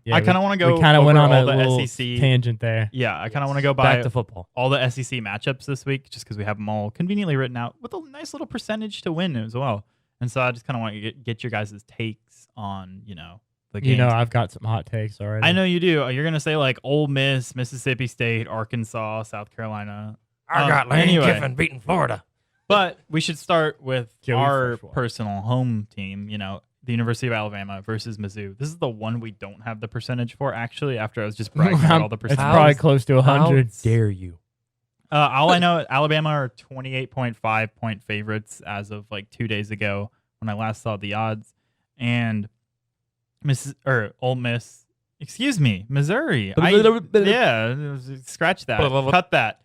yeah, I kind of want to go. we kind of went over on all a the little SEC. tangent there. Yeah, I kind of want to go Back by to football. all the SEC matchups this week, just because we have them all conveniently written out with a nice little percentage to win as well. And so I just kind of want to get your guys' takes on, the games. You know, I've got some hot takes already. I know you do. You're going to say like Ole Miss, Mississippi State, Arkansas, South Carolina. I got Lane anyway. Kiffin beating Florida. But we should start with Joey our Freshwater. personal home team, the University of Alabama versus Mizzou. This is the one we don't have the percentage for, actually, after I was just bragging about all the It's percentages. probably close to 100. How dare you? All I know, Alabama are 28.5 point favorites as of like 2 days ago when I last saw the odds. And Ole Miss, excuse me, Missouri. Scratch that. Cut that.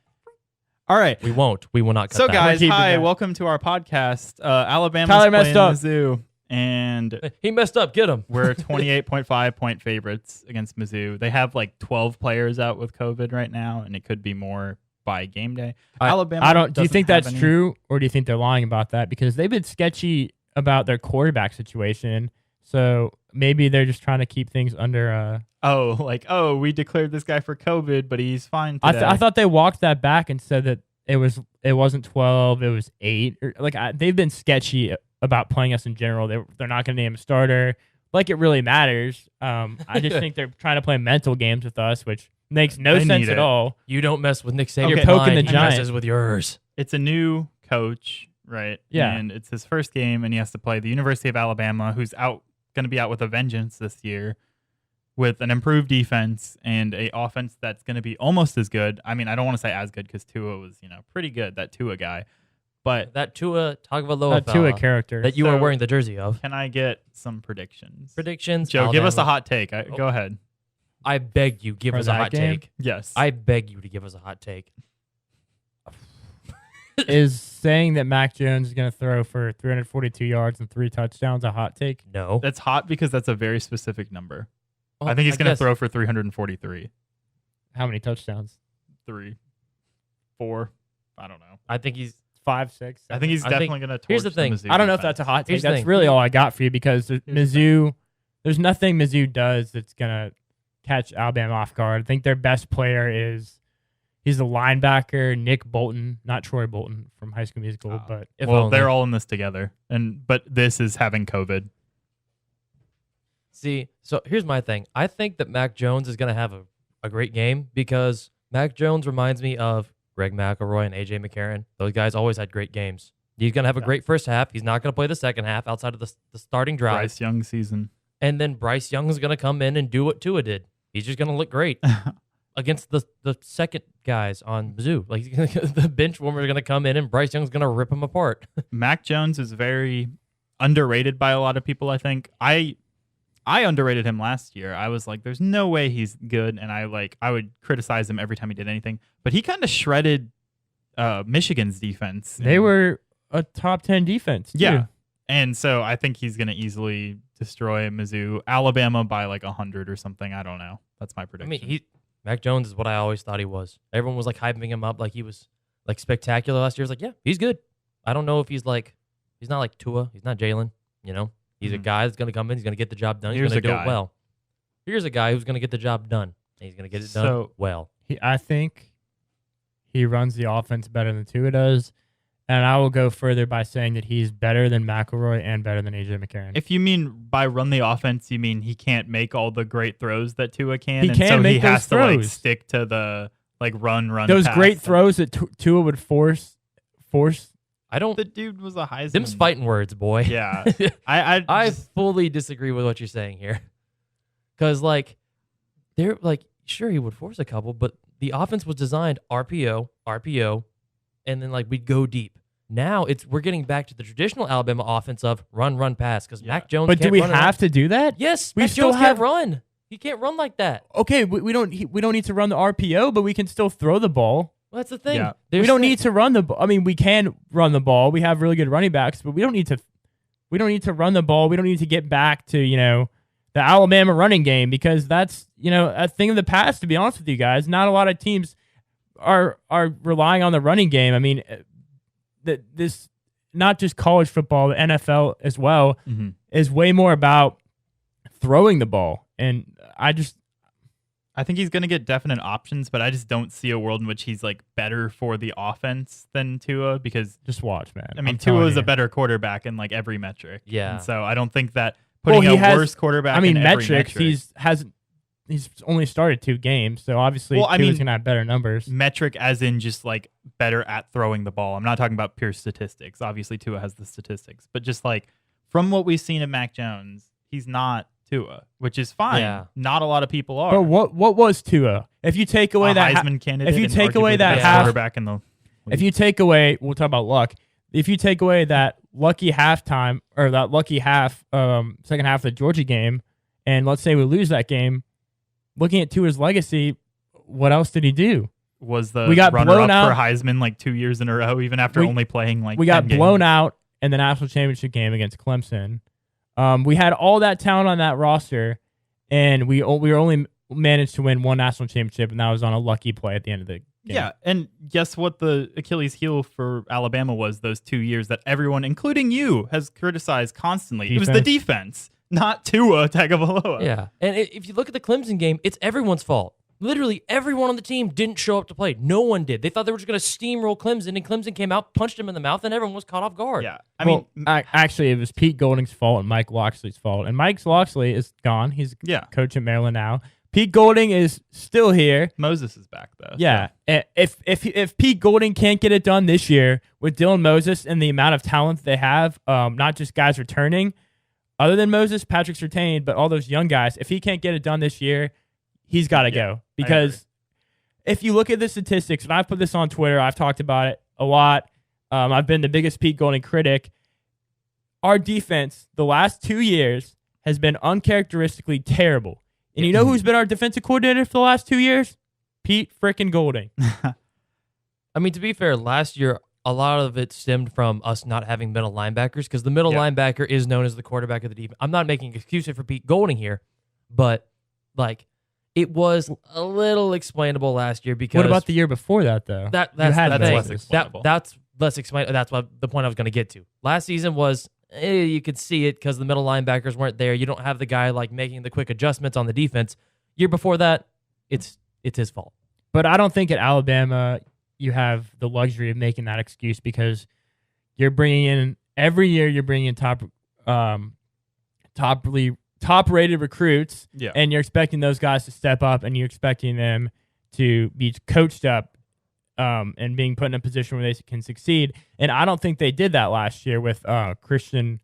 All right. We won't. We will not cut So, that. guys, keeping hi. that. Welcome to our podcast. Alabama's Tyler playing messed up. Mizzou, and He messed up. Get him. we're 28.5 point favorites against Mizzou. They have like 12 players out with COVID right now, and it could be more by game day. Alabama. I don't. Do you doesn't think have that's any- true, or do you think they're lying about that? Because they've been sketchy about their quarterback situation. So maybe they're just trying to keep things under. We declared this guy for COVID, but he's fine today. I thought they walked that back and said that it wasn't 12, it was 8. They've been sketchy about playing us in general. They're not going to name a starter. Like it really matters. I just think they're trying to play mental games with us, which makes no They sense need at it. all. You don't mess with Nick Saban's Okay. You're poking mind. the He giant. messes with yours. It's a new coach, right? Yeah. And it's his first game, and he has to play the University of Alabama, who's going to be out with a vengeance this year, with an improved defense and a offense that's going to be almost as good. I mean, I don't want to say as good because Tua was, pretty good, that Tua guy. But That Tua Tagovailoa That Tua fella character. that you are So- wearing the jersey of. can I get some predictions? Predictions. Joe, give us a Alabama. hot take. Go ahead. I beg you, give For us a that hot game? take. Yes. I beg you to give us a hot take. Is saying that Mac Jones is going to throw for 342 yards and 3 touchdowns a hot take? No. That's hot because that's a very specific number. Well, I think he's going to guess- throw for 343. How many touchdowns? 3, 4. I don't know. I think he's 5, 6. I think he's I think- definitely going to torch here's the thing. Mizzou I don't know if defense. that's a hot take. Here's the That's thing. really all I got for you because the Mizzou, there's nothing Mizzou does that's going to catch Alabama off guard. I think their best player he's a linebacker, Nick Bolton, not Troy Bolton from High School Musical, but if Well, only. they're all in this together, but this is having COVID. See, so here's my thing. I think that Mac Jones is going to have a great game because Mac Jones reminds me of Greg McElroy and A.J. McCarron. Those guys always had great games. He's going to have a great first half. He's not going to play the second half outside of the starting drive. Bryce Young season. And then Bryce Young is going to come in and do what Tua did. He's just going to look great against the second guys on Mizzou. Like the bench warmer is going to come in and Bryce Young's going to rip him apart. Mac Jones is very underrated by a lot of people, I think. I underrated him last year. I was like, there's no way he's good, and I would criticize him every time he did anything. But he kind of shredded Michigan's defense. they were a top 10 defense. Too. Yeah. And so I think he's going to easily destroy Mizzou. Alabama by like 100 or something. I don't know. That's my I prediction. mean, Mac Jones is what I always thought he was. Everyone was like hyping him up like he was like spectacular last year. I was like, yeah, he's good. I don't know if he's not like Tua. He's not Jalen. He's a Mhm. guy that's going to come in. He's going to get the job done. He's Here's going to a do guy. it well. Here's a guy who's going to get the job done. And he's going to get it done So- well. I think he runs the offense better than Tua does. And I will go further by saying that he's better than McElroy and better than A.J. McCarron. If you mean by run the offense, you mean he can't make all the great throws that Tua can? He and can so he make those has to like throws. stick to the like run. Those pass. great throws that Tua would force. I don't. The dude was a Heisman. Them's fighting words, boy. Yeah. I I just- fully disagree with what you're saying here. Because, they're sure, he would force a couple, but the offense was designed RPO, and then, we'd go deep. Now we're getting back to the traditional Alabama offense of run, pass, because Mac Jones But can't do we run it have to do that? Yes, We Mac still Jones have- can't run. He can't run like that. Okay, we don't need to run the RPO, but we can still throw the ball. Well, that's the thing. Yeah. We don't need to run the ball. I mean, we can run the ball. We have really good running backs, but we don't need to run the ball. We don't need to get back to, the Alabama running game because that's, a thing of the past, to be honest with you guys. Not a lot of teams are relying on the running game. I mean, this not just college football, the NFL as well Mhm. is way more about throwing the ball. And I think he's going to get definite options, but I just don't see a world in which he's like better for the offense than Tua because Just watch, man. I mean I'm telling Tua is you. a better quarterback in like every metric. Yeah. And so I don't think that Well, putting he a has- worse quarterback I mean, in every metrics. metric, He's only started 2 games, so obviously Well, I Tua's mean, gonna have better numbers. metric as in just like better at throwing the ball. I'm not talking about pure statistics. Obviously Tua has the statistics, but just like from what we've seen of Mac Jones, he's not Tua, which is fine. Yeah. Not a lot of people are. But what was Tua? If you take away a that, Heisman candidate, if you and take away arguably the that best half- quarterback in the if you take away, we'll talk about luck. If you take away that lucky halftime or that lucky second half of the Georgia game, and let's say we lose that game, looking at Tua's legacy, what else did he do? was the We got runner-up blown out. for Heisman like 2 years in a row, even after We- only playing like We got 10 games. blown out in the national championship game against Clemson. We had all that talent on that roster, and we were only managed to win one national championship, and that was on a lucky play at the end of the game. Yeah, and guess what the Achilles heel for Alabama was those 2 years that everyone, including you, has criticized constantly. It was the defense, not Tua Tagovailoa. Yeah. And if you look at the Clemson game, it's everyone's fault. Literally, everyone on the team didn't show up to play. No one did. They thought they were just going to steamroll Clemson, and Clemson came out, punched him in the mouth, and everyone was caught off guard. Yeah. I mean, Actually, it was Pete Golding's fault and Mike Loxley's fault. And Mike Loxley is gone. He's yeah. coach at Maryland now. Pete Golding is still here. Moses is back though. Yeah. If Pete Golding can't get it done this year with Dylan Moses and the amount of talent they have, not just guys returning, other than Moses, Patrick Surtain, but all those young guys, if he can't get it done this year, he's got to go. Because if you look at the statistics, and I've put this on Twitter, I've talked about it a lot. I've been the biggest Pete Golding critic. Our defense the last 2 years has been uncharacteristically terrible. And you know who's been our defensive coordinator for the last 2 years? Pete frickin' Golding. I mean, to be fair, last year, a lot of it stemmed from us not having middle linebackers because the middle linebacker is known as the quarterback of the defense. I'm not making excuses for Pete Golding here, but like it was a little explainable last year because What about the year before that, though? that's had the Moses. thing. less explainable. That's less explainable. That's what the point I was going to get to. Last season was you could see it because the middle linebackers weren't there. You don't have the guy like making the quick adjustments on the defense. Year before that, it's his fault. But I don't think at Alabama you have the luxury of making that excuse because you're bringing in every year. You're bringing in top rated recruits, Yeah. and you're expecting those guys to step up, and you're expecting them to be coached up and being put in a position where they can succeed. And I don't think they did that last year with Christian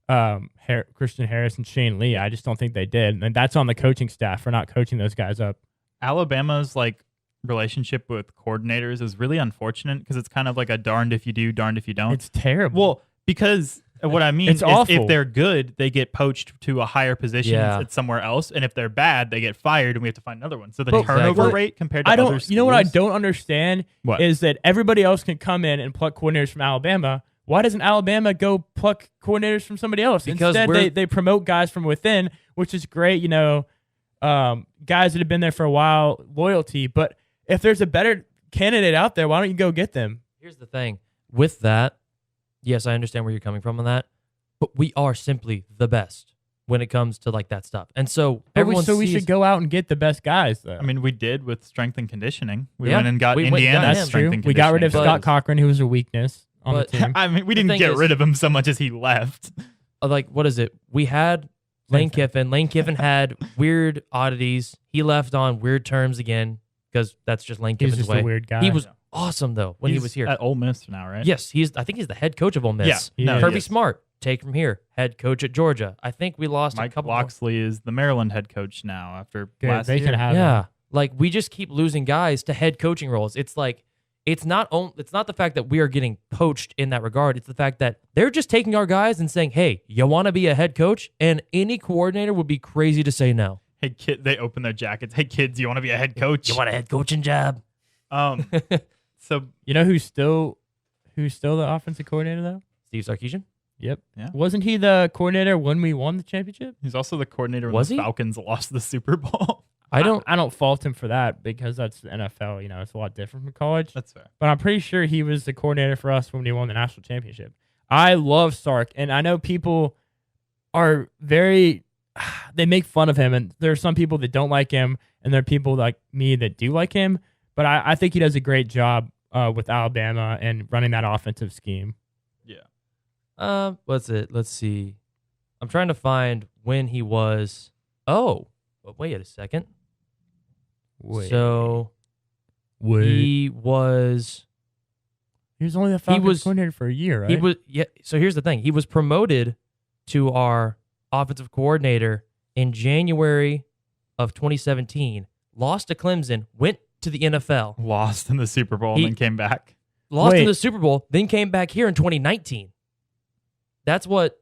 Harris and Shane Lee. I just don't think they did, and that's on the coaching staff for not coaching those guys up. Alabama's like relationship with coordinators is really unfortunate because it's kind of like a darned if you do, darned if you don't. It's terrible. Well, because what I mean It's is awful. if they're good, they get poached to a higher position Yeah. at somewhere else, and if they're bad, they get fired, and we have to find another one. So the But- turnover Exactly. rate compared to I other don't. You know what I schools- don't understand What? is that everybody else can come in and pluck coordinators from Alabama. Why doesn't Alabama go pluck coordinators from somebody else? Because Instead, they promote guys from within, which is great. You know, guys that have been there for a while, loyalty. But if there's a better candidate out there, why don't you go get them? Here's the thing. With that, yes, I understand where you're coming from on that, but we are simply the best when it comes to like that stuff. And so everyone So we sees- should go out and get the best guys, though. I mean, we did with strength and conditioning. We Yeah, went and got we went and got Indiana's him. strength and we got rid of conditioning. Scott Cochran, who was a weakness on the But- team. I mean, we The didn't thing get is- rid of him so much as he left. like, what is it? We had Lane Kiffin. Lane Kiffin had weird oddities. He left on weird terms again because that's just Lane He was Kiffin's just way. a weird guy. He was awesome though when he He's was here. at Ole Miss now, right? Yes, I think he's the head coach of Ole Miss. Yeah, no, Kirby he is. Smart, take from here, head coach at Georgia. I think we lost a Mike couple. more- Loxley is the Maryland head coach now after Good. last They year. can have Yeah, him. like we just keep losing guys to head coaching roles. It's like it's not the fact that we are getting poached in that regard. It's the fact that they're just taking our guys and saying, "Hey, you want to be a head coach?" And any coordinator would be crazy to say no. Hey kid, they open their jackets. Hey kids, you want to be a head coach? You want a head coaching job? So You know who's still the offensive coordinator though? Steve Sarkisian? Yep. Yeah. Wasn't he the coordinator when we won the championship? he's also the coordinator when Was the he? Falcons lost the Super Bowl. I don't. I don't fault him for that because that's the NFL. You know, it's a lot different from college. That's fair. But I'm pretty sure he was the coordinator for us when we won the national championship. I love Sark, and I know people are very they make fun of him, and there are some people that don't like him, and there are people like me that do like him. But I think he does a great job with Alabama and running that offensive scheme. What's it? Let's see. I'm trying to find when he was. Oh, but wait a second. So he was. He was only the Falcons was- coordinator for a year, right? He was. Yeah. So here's the thing. He was promoted to our offensive coordinator in January of 2017. Lost to Clemson. Went to the NFL. Lost in the Super Bowl He- and then came back. Lost in Wait. the Super Bowl. Then came back here in 2019. That's what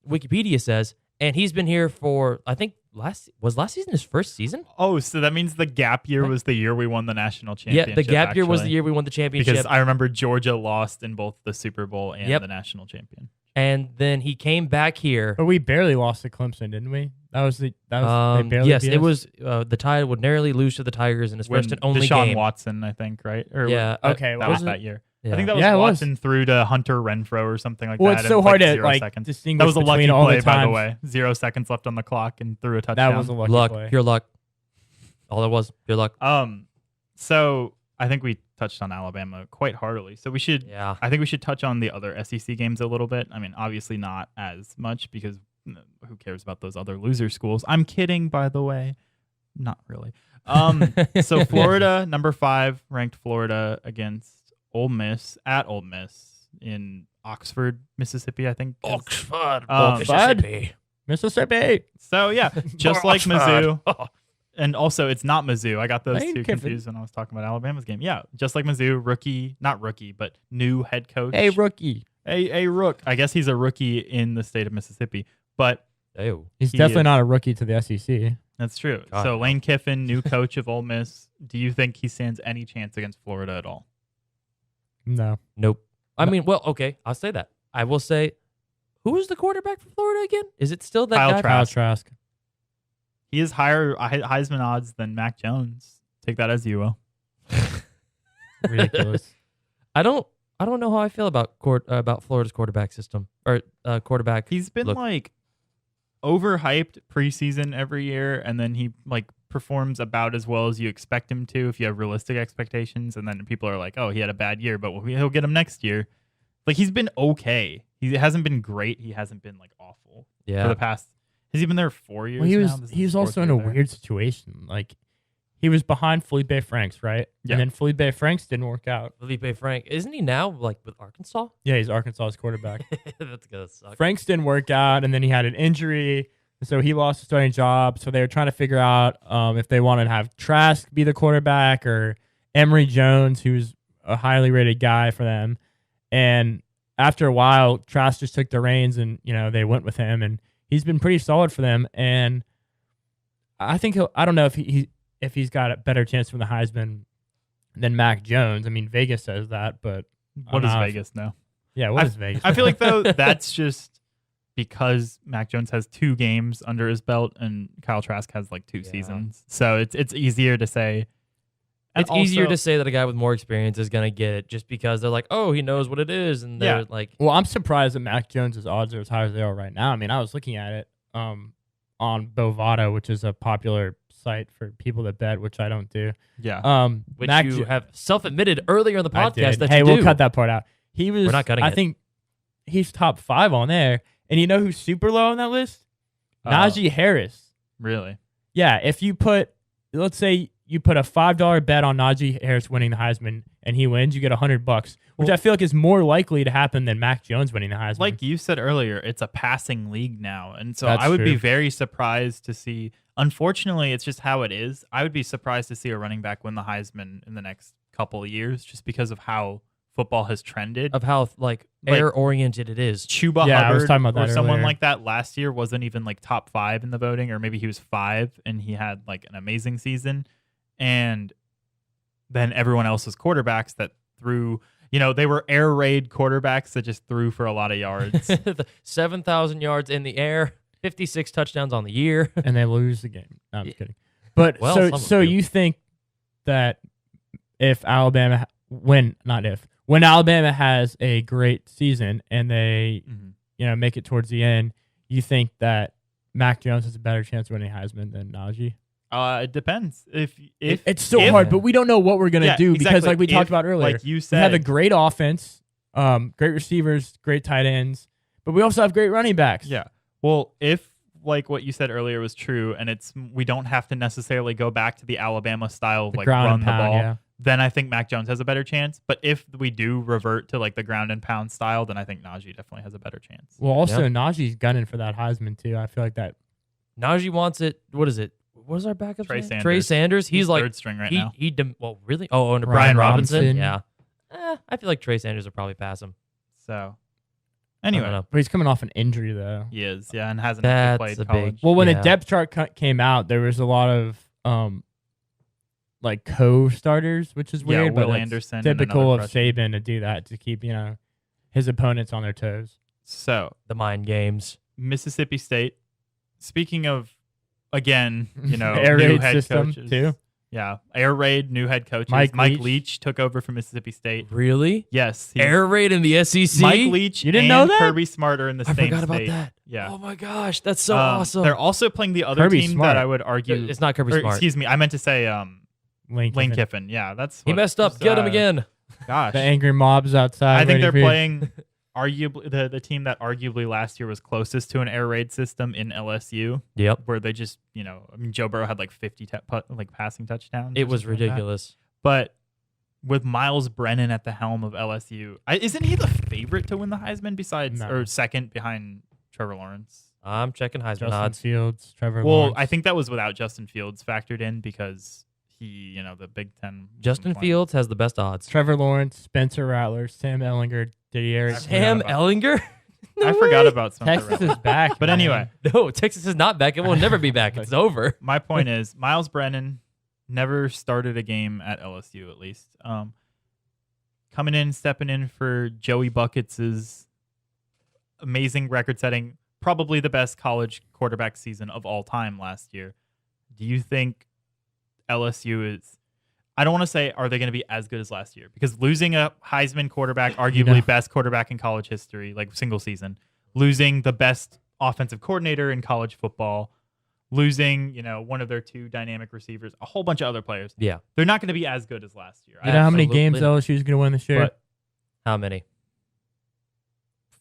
Wikipedia says. And he's been here for, I think, last season his first season? Oh, so that means the gap year was the year we won the national Yeah, championship. the gap year was the actually. year we won the championship. Because I remember Georgia lost in both the Super Bowl and Yep. the national champion. And then he came back here. But we barely lost to Clemson, didn't we? That was they barely Yes, beat it us? was the Tide would narrowly lose to the Tigers in his first When and only Deshaun game. Watson, I think, right? Yeah, okay, that well, was was it? that year. Yeah. I think that was Yeah, it was. Watson threw to Hunter Renfro or something like Well, that. it's so in, hard to 0 like seconds. distinguish That was a lucky between all play, the by times. the way. 0 seconds left on the clock and threw a touchdown. That was a lucky luck, play. pure luck. All it was, pure luck. So I think we touched on Alabama quite heartily. So we should. Yeah. I think we should touch on the other SEC games a little bit. I mean, obviously not as much because who cares about those other loser schools? I'm kidding, by the way. Not really. So Florida, number 5, ranked Florida against Ole Miss at Ole Miss in Oxford, Mississippi, I think. is- Oxford, Mississippi. Mississippi. So yeah, just like Oxford. Mizzou. And also, it's not Mizzou. I got those Lane two Kiffin. confused when I was talking about Alabama's game. Yeah, just like Mizzou, not rookie, but new head coach. Hey, rookie. a rook. I guess he's a rookie in the state of Mississippi, but Ew. He's He definitely is. not a rookie to the SEC. that's true. God, So no. Lane Kiffin, new coach of Ole Miss. Do you think he stands any chance against Florida at all? No. Nope. I mean, well, okay, I'll say that. I will say, who is the quarterback for Florida again? Is it still that Kyle guy? Kyle Trask. Trask. He is higher Heisman odds than Mac Jones. Take that as you will. Ridiculous. I don't know how I feel about Florida's quarterback system or quarterback. He's been Look. like overhyped preseason every year, and then he like performs about as well as you expect him to if you have realistic expectations. And then people are like, "Oh, he had a bad year, but he'll get him next year." Like he's been okay. He hasn't been great. He hasn't been like awful for Yeah. the past. Has he been there 4 years? Well, he now? was This is he his was also fourth in a year there. weird situation. Like he was behind Felipe Franks, right? Yeah. And then Felipe Franks didn't work out. Felipe Frank, isn't he now like with Arkansas? Yeah, he's Arkansas's quarterback. That's gonna suck. Franks didn't work out, and then he had an injury, so he lost his starting job. So they were trying to figure out if they wanted to have Trask be the quarterback or Emory Jones, who's a highly rated guy for them. And after a while, Trask just took the reins, and they went with him, and he's been pretty solid for them. And I think I don't know if he's got a better chance for the Heisman than Mac Jones. I mean, Vegas says that, but What does know. Vegas know? yeah, what is Vegas? I feel like though that's just because Mac Jones has 2 games under his belt and Kyle Trask has like 2 Yeah. seasons. So it's easier to say. And It's easier also- to say that a guy with more experience is gonna get it just because they're like, oh, he knows what it is, and they're Yeah. like, Well, I'm surprised that Mac Jones's odds are as high as they are right now. I mean, I was looking at it on Bovado, which is a popular site for people that bet, which I don't do. Yeah. which Mac you Jo- have self-admitted earlier in the I podcast did. that hey, you we'll do. cut that part out. He was. We're not cutting I it. think he's top 5 on there, and you know who's super low on that list? Najee Harris. Really? Yeah, if you put, let's say you put a $5 bet on Najee Harris winning the Heisman, and he wins, you get $100, which I feel like is more likely to happen than Mac Jones winning the Heisman. Like you said earlier, it's a passing league now. And so That's I would be true. very surprised to see. Unfortunately, it's just how it is. I would be surprised to see a running back win the Heisman in the next couple of years just because of how football has trended. of how like air-oriented it is. Chuba Yeah, I Hubbard was talking about or that someone earlier. like that last year wasn't even like top 5 in the voting, or maybe he was 5 and he had like an amazing season. And then everyone else's quarterbacks that threw, they were air raid quarterbacks that just threw for a lot of yards. 7,000 yards in the air, 56 touchdowns on the year. and they lose the game. No, I'm just kidding. But Well, some of so them do. you think that if Alabama when Alabama has a great season and they Mhm. make it towards the end, you think that Mac Jones has a better chance of winning Heisman than Najee? It depends. If It's so if- hard, but we don't know what we're gonna Yeah, do because, exactly. like we talked If, about earlier, like you we said, have a great offense, great receivers, great tight ends, but we also have great running backs. Yeah. Well, if like what you said earlier was true, and we don't have to necessarily go back to the Alabama style of The like ground run and the pound, ball, yeah. then I think Mac Jones has a better chance. But if we do revert to like the ground and pound style, then I think Najee definitely has a better chance. Well, also Yeah. Najee's gunning for that Heisman too. I feel like that. Najee wants it. What is it? What is our backup? Trey name? Sanders. Trey Sanders. He's like third string right he now. he. Well, really? Oh, and Brian Brian Robinson. Robinson. Yeah. I feel like Trey Sanders will probably pass him. So I don't anyway, know. But he's coming off an injury though. he is, yeah, and hasn't actually That's played a big- college. Well, when Yeah. the depth chart came out, there was a lot of like co-starters, which is Yeah, weird. Will but it's Anderson and typical another of Saban to do that to keep his opponents on their toes. So The mind games. Mississippi State. Speaking of, again, Air new raid head system coaches. too. Yeah, air raid, new head coaches. Mike Mike Leach. Leach took over from Mississippi State. Really? Yes, he's- Air raid in the SEC. Mike Leach You didn't and know that? Kirby Smart are in the I same forgot about state. that. Yeah. Oh my gosh, that's so Um, awesome. They're also playing the other Kirby team Smart. that I would argue. It's not Kirby or, Smart. excuse me, I meant to say Lane Lane Kiffin. Kiffin. Yeah, that's He what- messed up. just, Get him again. Gosh, The angry mobs outside. I think waiting they're for you. playing arguably the team that arguably last year was closest to an air raid system in LSU, Yep. where they just Joe Burrow had like 50 passing touchdowns. It or was something like that. ridiculous. But with Miles Brennan at the helm of LSU, isn't he the favorite to win the Heisman besides No. or second behind Trevor Lawrence? I'm checking Heisman Justin odds. Fields, Trevor Well, Lawrence. I think that was without Justin Fields factored in because he, the Big Ten. wasn't Justin playing. Fields has the best odds. Trevor Lawrence, Spencer Rattler, Sam Ellinger, Darius. Sam about- Ellinger? I forgot about Spencer Texas Rattler. is back. But man. anyway, No, Texas is not back. It will never be back. It's over. my point is Miles Brennan never started a game at LSU, at least. Coming in, stepping in for Joey Buckets' amazing record-setting, probably the best college quarterback season of all time last year. Do you think LSU is? I don't want to say are they going to be as good as last year because losing a Heisman quarterback, arguably No. best quarterback in college history, like single season, losing the best offensive coordinator in college football, losing one of their two dynamic receivers, a whole bunch of other players. Yeah. They're not going to be as good as last year. You know how many Absolutely. games LSU is going to win this year? But How many?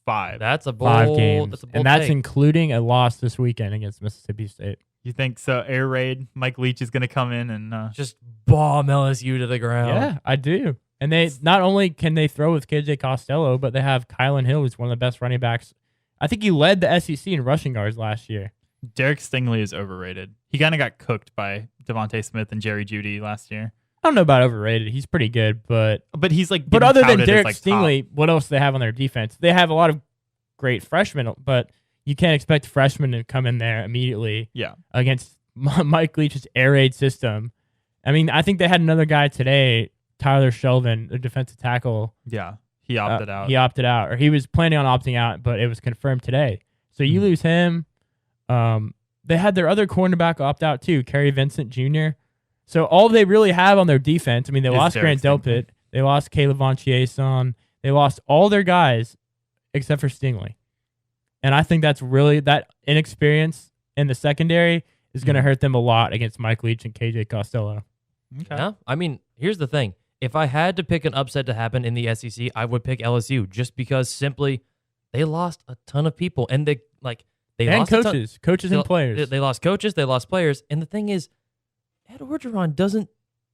5. That's a bold. 5 games, That's a bold and that's take. including a loss this weekend against Mississippi State. You think so? Air raid. Mike Leach is going to come in and Just bomb LSU to the ground. Yeah, I do. And they not only can they throw with KJ Costello, but they have Kylan Hill, who's one of the best running backs. I think he led the SEC in rushing yards last year. Derek Stingley is overrated. He kind of got cooked by Devontae Smith and Jerry Jeudy last year. I don't know about overrated. He's pretty good, but But he's but other than touted as, Derek like, Stingley, what else do they have on their defense? They have a lot of great freshmen, but you can't expect freshmen to come in there immediately Yeah. against Mike Leach's air raid system. I mean, I think they had another guy today, Tyler Shelvin, the defensive tackle. Yeah. He opted out. He opted out, or he was planning on opting out, but it was confirmed today. So you lose him. They had their other cornerback opt out too, Kerry Vincent Jr. So all they really have on their defense, I mean, they Is lost Derek Grant Delpit, they lost Caleb Von Chiason, they lost all their guys except for Stingley. And I think that's really, that inexperience in the secondary is going to hurt them a lot against Mike Leach and KJ Costello. Okay. Yeah. I mean, here's the thing. If I had to pick an upset to happen in the SEC, I would pick LSU just because simply they lost a ton of people and they And lost a ton- coaches and players. They lost coaches, they lost players, and the thing is, Ed Orgeron doesn't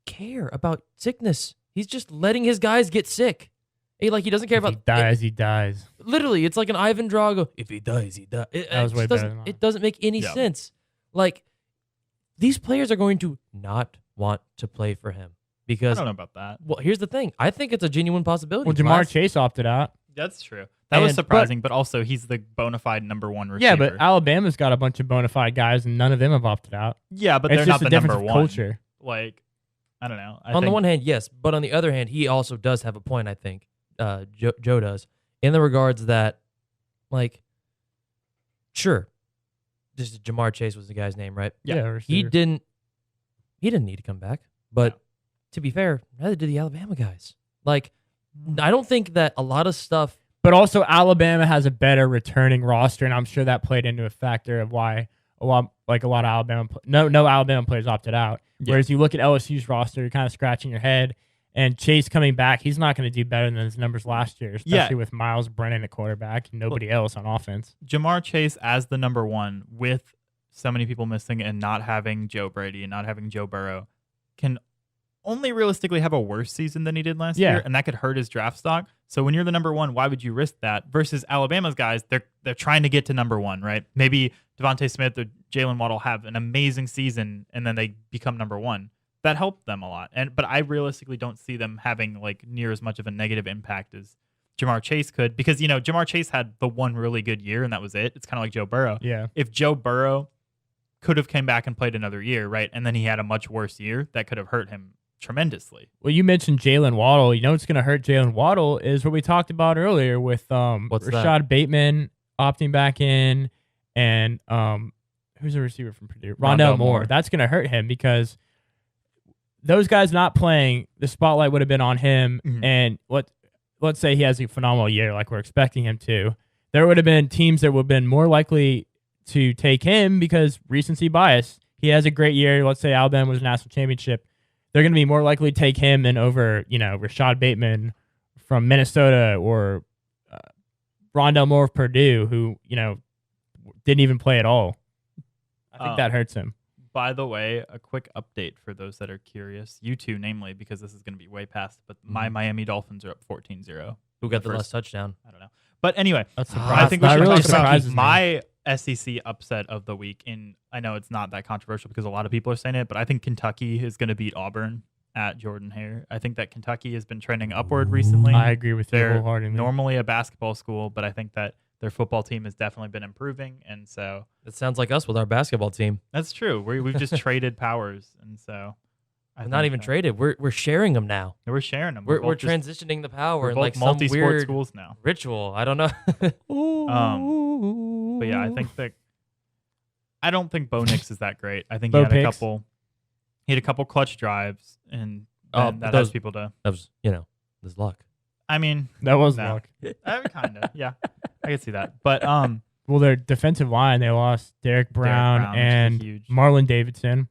care about sickness. He's just letting his guys get sick. He doesn't care If about he dies, he dies. literally, it's like an Ivan Drago. If he dies, he dies. That was way better than mine. It doesn't make any Yeah. sense. Like these players are going to not want to play for him I because. don't know about that. Well, here's the thing. I think it's a genuine possibility. Well, Jamar Glass. Chase opted out. That's true. That was And- surprising, but also he's the bona fide number one receiver. Yeah, but Alabama's got a bunch of bona fide guys, and none of them have opted out. yeah, but It's they're just not a the difference number of one. culture. Like, I don't know. On the one hand, yes, but on the other hand, he also does have a point. I think Joe does in the regards that, sure, just Jamar Chase was the guy's name, right? Yeah. He receiver. didn't need to come back. But to be fair, neither did the Alabama guys. I don't think that a lot of stuff. But also, Alabama has a better returning roster, and I'm sure that played into a factor of why a lot of Alabama. No Alabama players opted out. Yeah. Whereas you look at LSU's roster, you're kind of scratching your head. And Chase coming back, he's not going to do better than his numbers last year, especially with Miles Brennan at quarterback and nobody else on offense. Jamar Chase as the number one with so many people missing and not having Joe Brady and not having Joe Burrow can only realistically have a worse season than he did last year, and that could hurt his draft stock. So when you're the number one, why would you risk that? Versus Alabama's guys, they're trying to get to number one, right? Maybe Devontae Smith or Jalen Waddle have an amazing season and then they become number one. That helped them a lot. But I realistically don't see them having like near as much of a negative impact as Jamar Chase could, because Jamar Chase had the one really good year and that was it. It's kind of like Joe Burrow. Yeah. If Joe Burrow could have came back and played another year, right, and then he had a much worse year, that could have hurt him tremendously. Well, you mentioned Jalen Waddle. You know what's going to hurt Jalen Waddle is what we talked about earlier with Rashad Bateman opting back in and who's a receiver from Purdue? Rondell Moore. That's going to hurt him because those guys not playing, the spotlight would have been on him. Mm-hmm. And let's say he has a phenomenal year like we're expecting him to. There would have been teams that would have been more likely to take him because recency bias. He has a great year. Let's say Alabama was a national championship. They're going to be more likely to take him than over, Rashad Bateman from Minnesota or Rondell Moore of Purdue, who, didn't even play at all. I think that hurts him. By the way, a quick update for those that are curious. You two, namely, because this is going to be way past, but my Miami Dolphins are up 14-0. Who got the last touchdown? I don't know. But anyway, That's I think we should really talk about surprises me. my SEC upset of the week. And I know it's not that controversial because a lot of people are saying it, but I think Kentucky is going to beat Auburn at Jordan-Hare. I think that Kentucky has been trending upward recently. I agree with you They're wholeheartedly. normally a basketball school, but I think that their football team has definitely been improving. And so It sounds like us with our basketball team. that's true. We've just traded powers. And so We're not even traded. We're sharing them now. We're sharing them. We're both just- transitioning the power we're in both like some multi-sport weird schools now. ritual. I don't know. But yeah, I think that I don't think Bo Nix is that great. I think Bo he had a Picks? couple clutch drives, and Oh, that those- has people to. That was, there's luck. I mean, That was No. luck. kind of, yeah, I can see that. But Well, their defensive line, they lost Derek Brown, Brown, which is and huge. Marlon Davidson.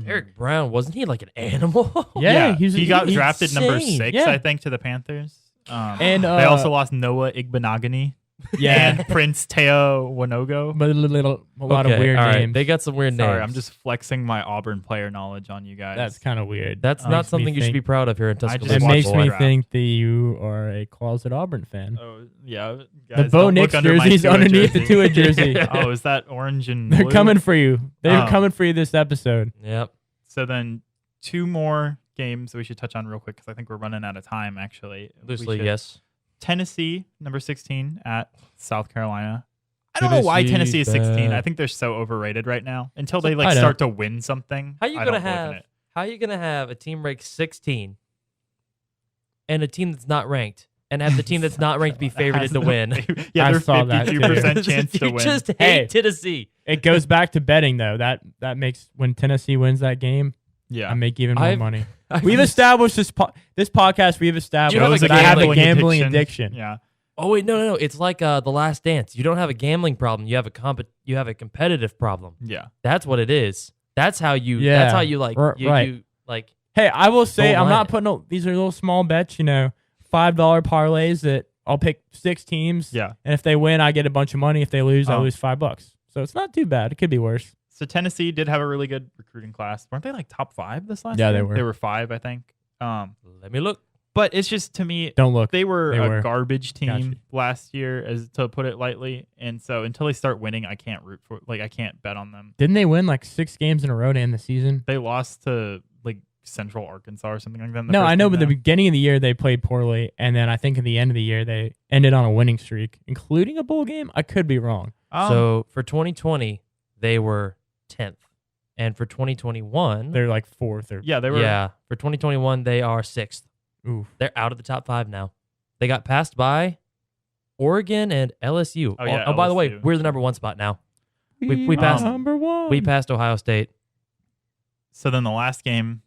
Eric Brown, wasn't he like an animal? Yeah, he got he's drafted number insane. 6, Yeah. I think, to the Panthers. And they also lost Noah Igbenogany yeah, and Prince Teo Wanogo. but a lot of weird all right. names. They got some weird Sorry, names. I'm just flexing my Auburn player knowledge on you guys. That's kind of weird. That's Makes not me something you should think- be proud of here in I just Tuscaloosa. It watched makes the me draft. think that you are a closet Auburn fan. Oh yeah, The guys, Bo don't Nix look under my jersey's Tua underneath the jersey. Tua jersey. Oh, is that orange and They're blue? coming for you. They're Oh. coming for you this episode. Yep. So then 2 more games we should touch on real quick because I think we're running out of time. Actually, We Loosely, should- yes. Tennessee, number 16 at South Carolina. I don't know why Tennessee is 16. I think they're so overrated right now. Until they I know. start to win something. How you I gonna don't believe in have? it. How you gonna have a team ranked 16 and a team that's not ranked, and have the team that's not ranked be favorited to win? Yeah, I they're saw that, too. 52% chance to you win. just hate Hey. Tennessee. It goes back to betting though. That makes when Tennessee wins that game, Yeah, I make even more I've- money. We've established this podcast. We've established You have that a I have a gambling gambling addiction. Yeah. Oh wait, no. It's like The Last Dance. You don't have a gambling problem. You have a competitive problem. Yeah. That's what it is. That's how you. Yeah. That's how you like. Right. You like. Hey, I will say Don't I'm mind not it. putting. These are little small bets. $5 parlays that I'll pick 6 teams. Yeah. And if they win, I get a bunch of money. If they lose, I Oh. lose $5. So it's not too bad. It could be worse. So Tennessee did have a really good recruiting class. Weren't they like top 5 this last Yeah, year? they were. They were 5, I think. Let me look. But it's just, to me, Don't look. they were They a were. garbage team Gotcha. last year, as to put it lightly. And so until they start winning, I can't root for, I can't bet on them. Didn't they win like 6 games in a row to end the season? They lost to like Central Arkansas or something like that. in the No, first I know, game, but the though. beginning of the year they played poorly, and then I think at the end of the year they ended on a winning streak, including a bowl game. I could be wrong. So for 2020, they were 10th, and for 2021, They're like 4th or yeah, they were. yeah, for 2021 they are 6th. oof. They're out of the top 5 now. They got passed by Oregon and LSU. Oh, yeah, oh by the way, LSU. we're the number 1 spot now. We passed- number 1. We passed Ohio State. So then the last game,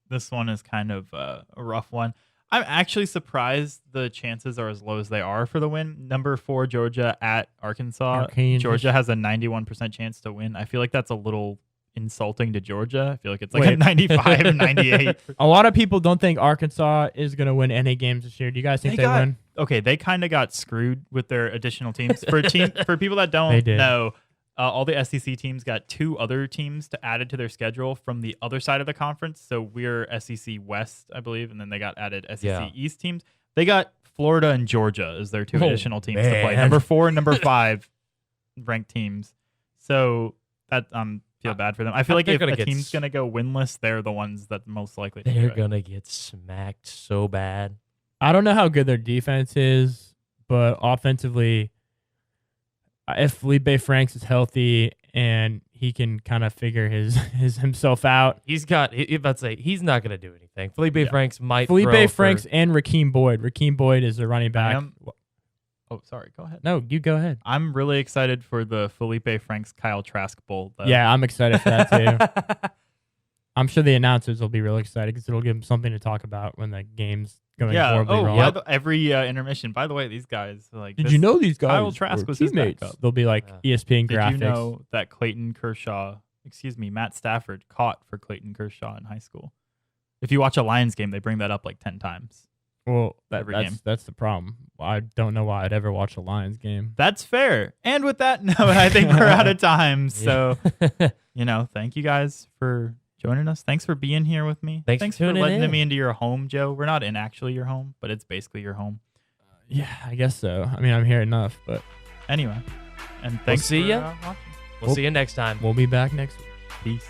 this one is kind of a rough one. I'm actually surprised the chances are as low as they are for the win. Number 4, Georgia at Arkansas. Arkansas. Georgia has a 91% chance to win. I feel like that's a little insulting to Georgia. I feel like it's like a Wait. 95, 98. A lot of people don't think Arkansas is going to win any games this year. Do you guys think they win? Okay, they kind of got screwed with their additional teams. For people that They don't did. know, all the SEC teams got 2 other teams to added to their schedule from the other side of the conference. So we're SEC West, I believe, and then they got added SEC Yeah. East teams. They got Florida and Georgia as their 2 Oh, additional teams to play. man. Number 4 and number 5 ranked teams. So that feel bad for them. I feel like They're if gonna a get team's gonna go winless, they're the ones that most likely to do They're it. gonna get smacked so bad. I don't know how good their defense is, but offensively, if Felipe Franks is healthy and he can kind of figure his himself out. He's got. Let's say he's not gonna do anything. Felipe Franks might. throw Felipe for- Franks and Rakeem Boyd. Rakeem Boyd is the running back. Oh, sorry. Go ahead. No, you go ahead. I'm really excited for the Felipe Franks Kyle Trask Bowl. Though. Yeah, I'm excited for that too. I'm sure the announcers will be really excited because it'll give them something to talk about when the game's going horribly wrong. yeah. Every intermission. By the way, these guys like. Did you know these guys? Kyle Trask were was his teammates? backup. They'll be like ESPN Did graphics. you know that Matt Stafford caught for Clayton Kershaw in high school? If you watch a Lions game, they bring that up like 10 times. Well, every game. that's the problem. I don't know why I'd ever watch a Lions game. That's fair. And with that note, I think we're out of time. So, thank you guys for joining us. Thanks for being here with me. Thanks for tuning letting in. me into your home, Joe. We're not in actually your home, but it's basically your home. Yeah, I guess so. I mean, I'm here enough, but Anyway, and thanks see for ya. watching. We'll see you next time. we'll be back next week. Peace.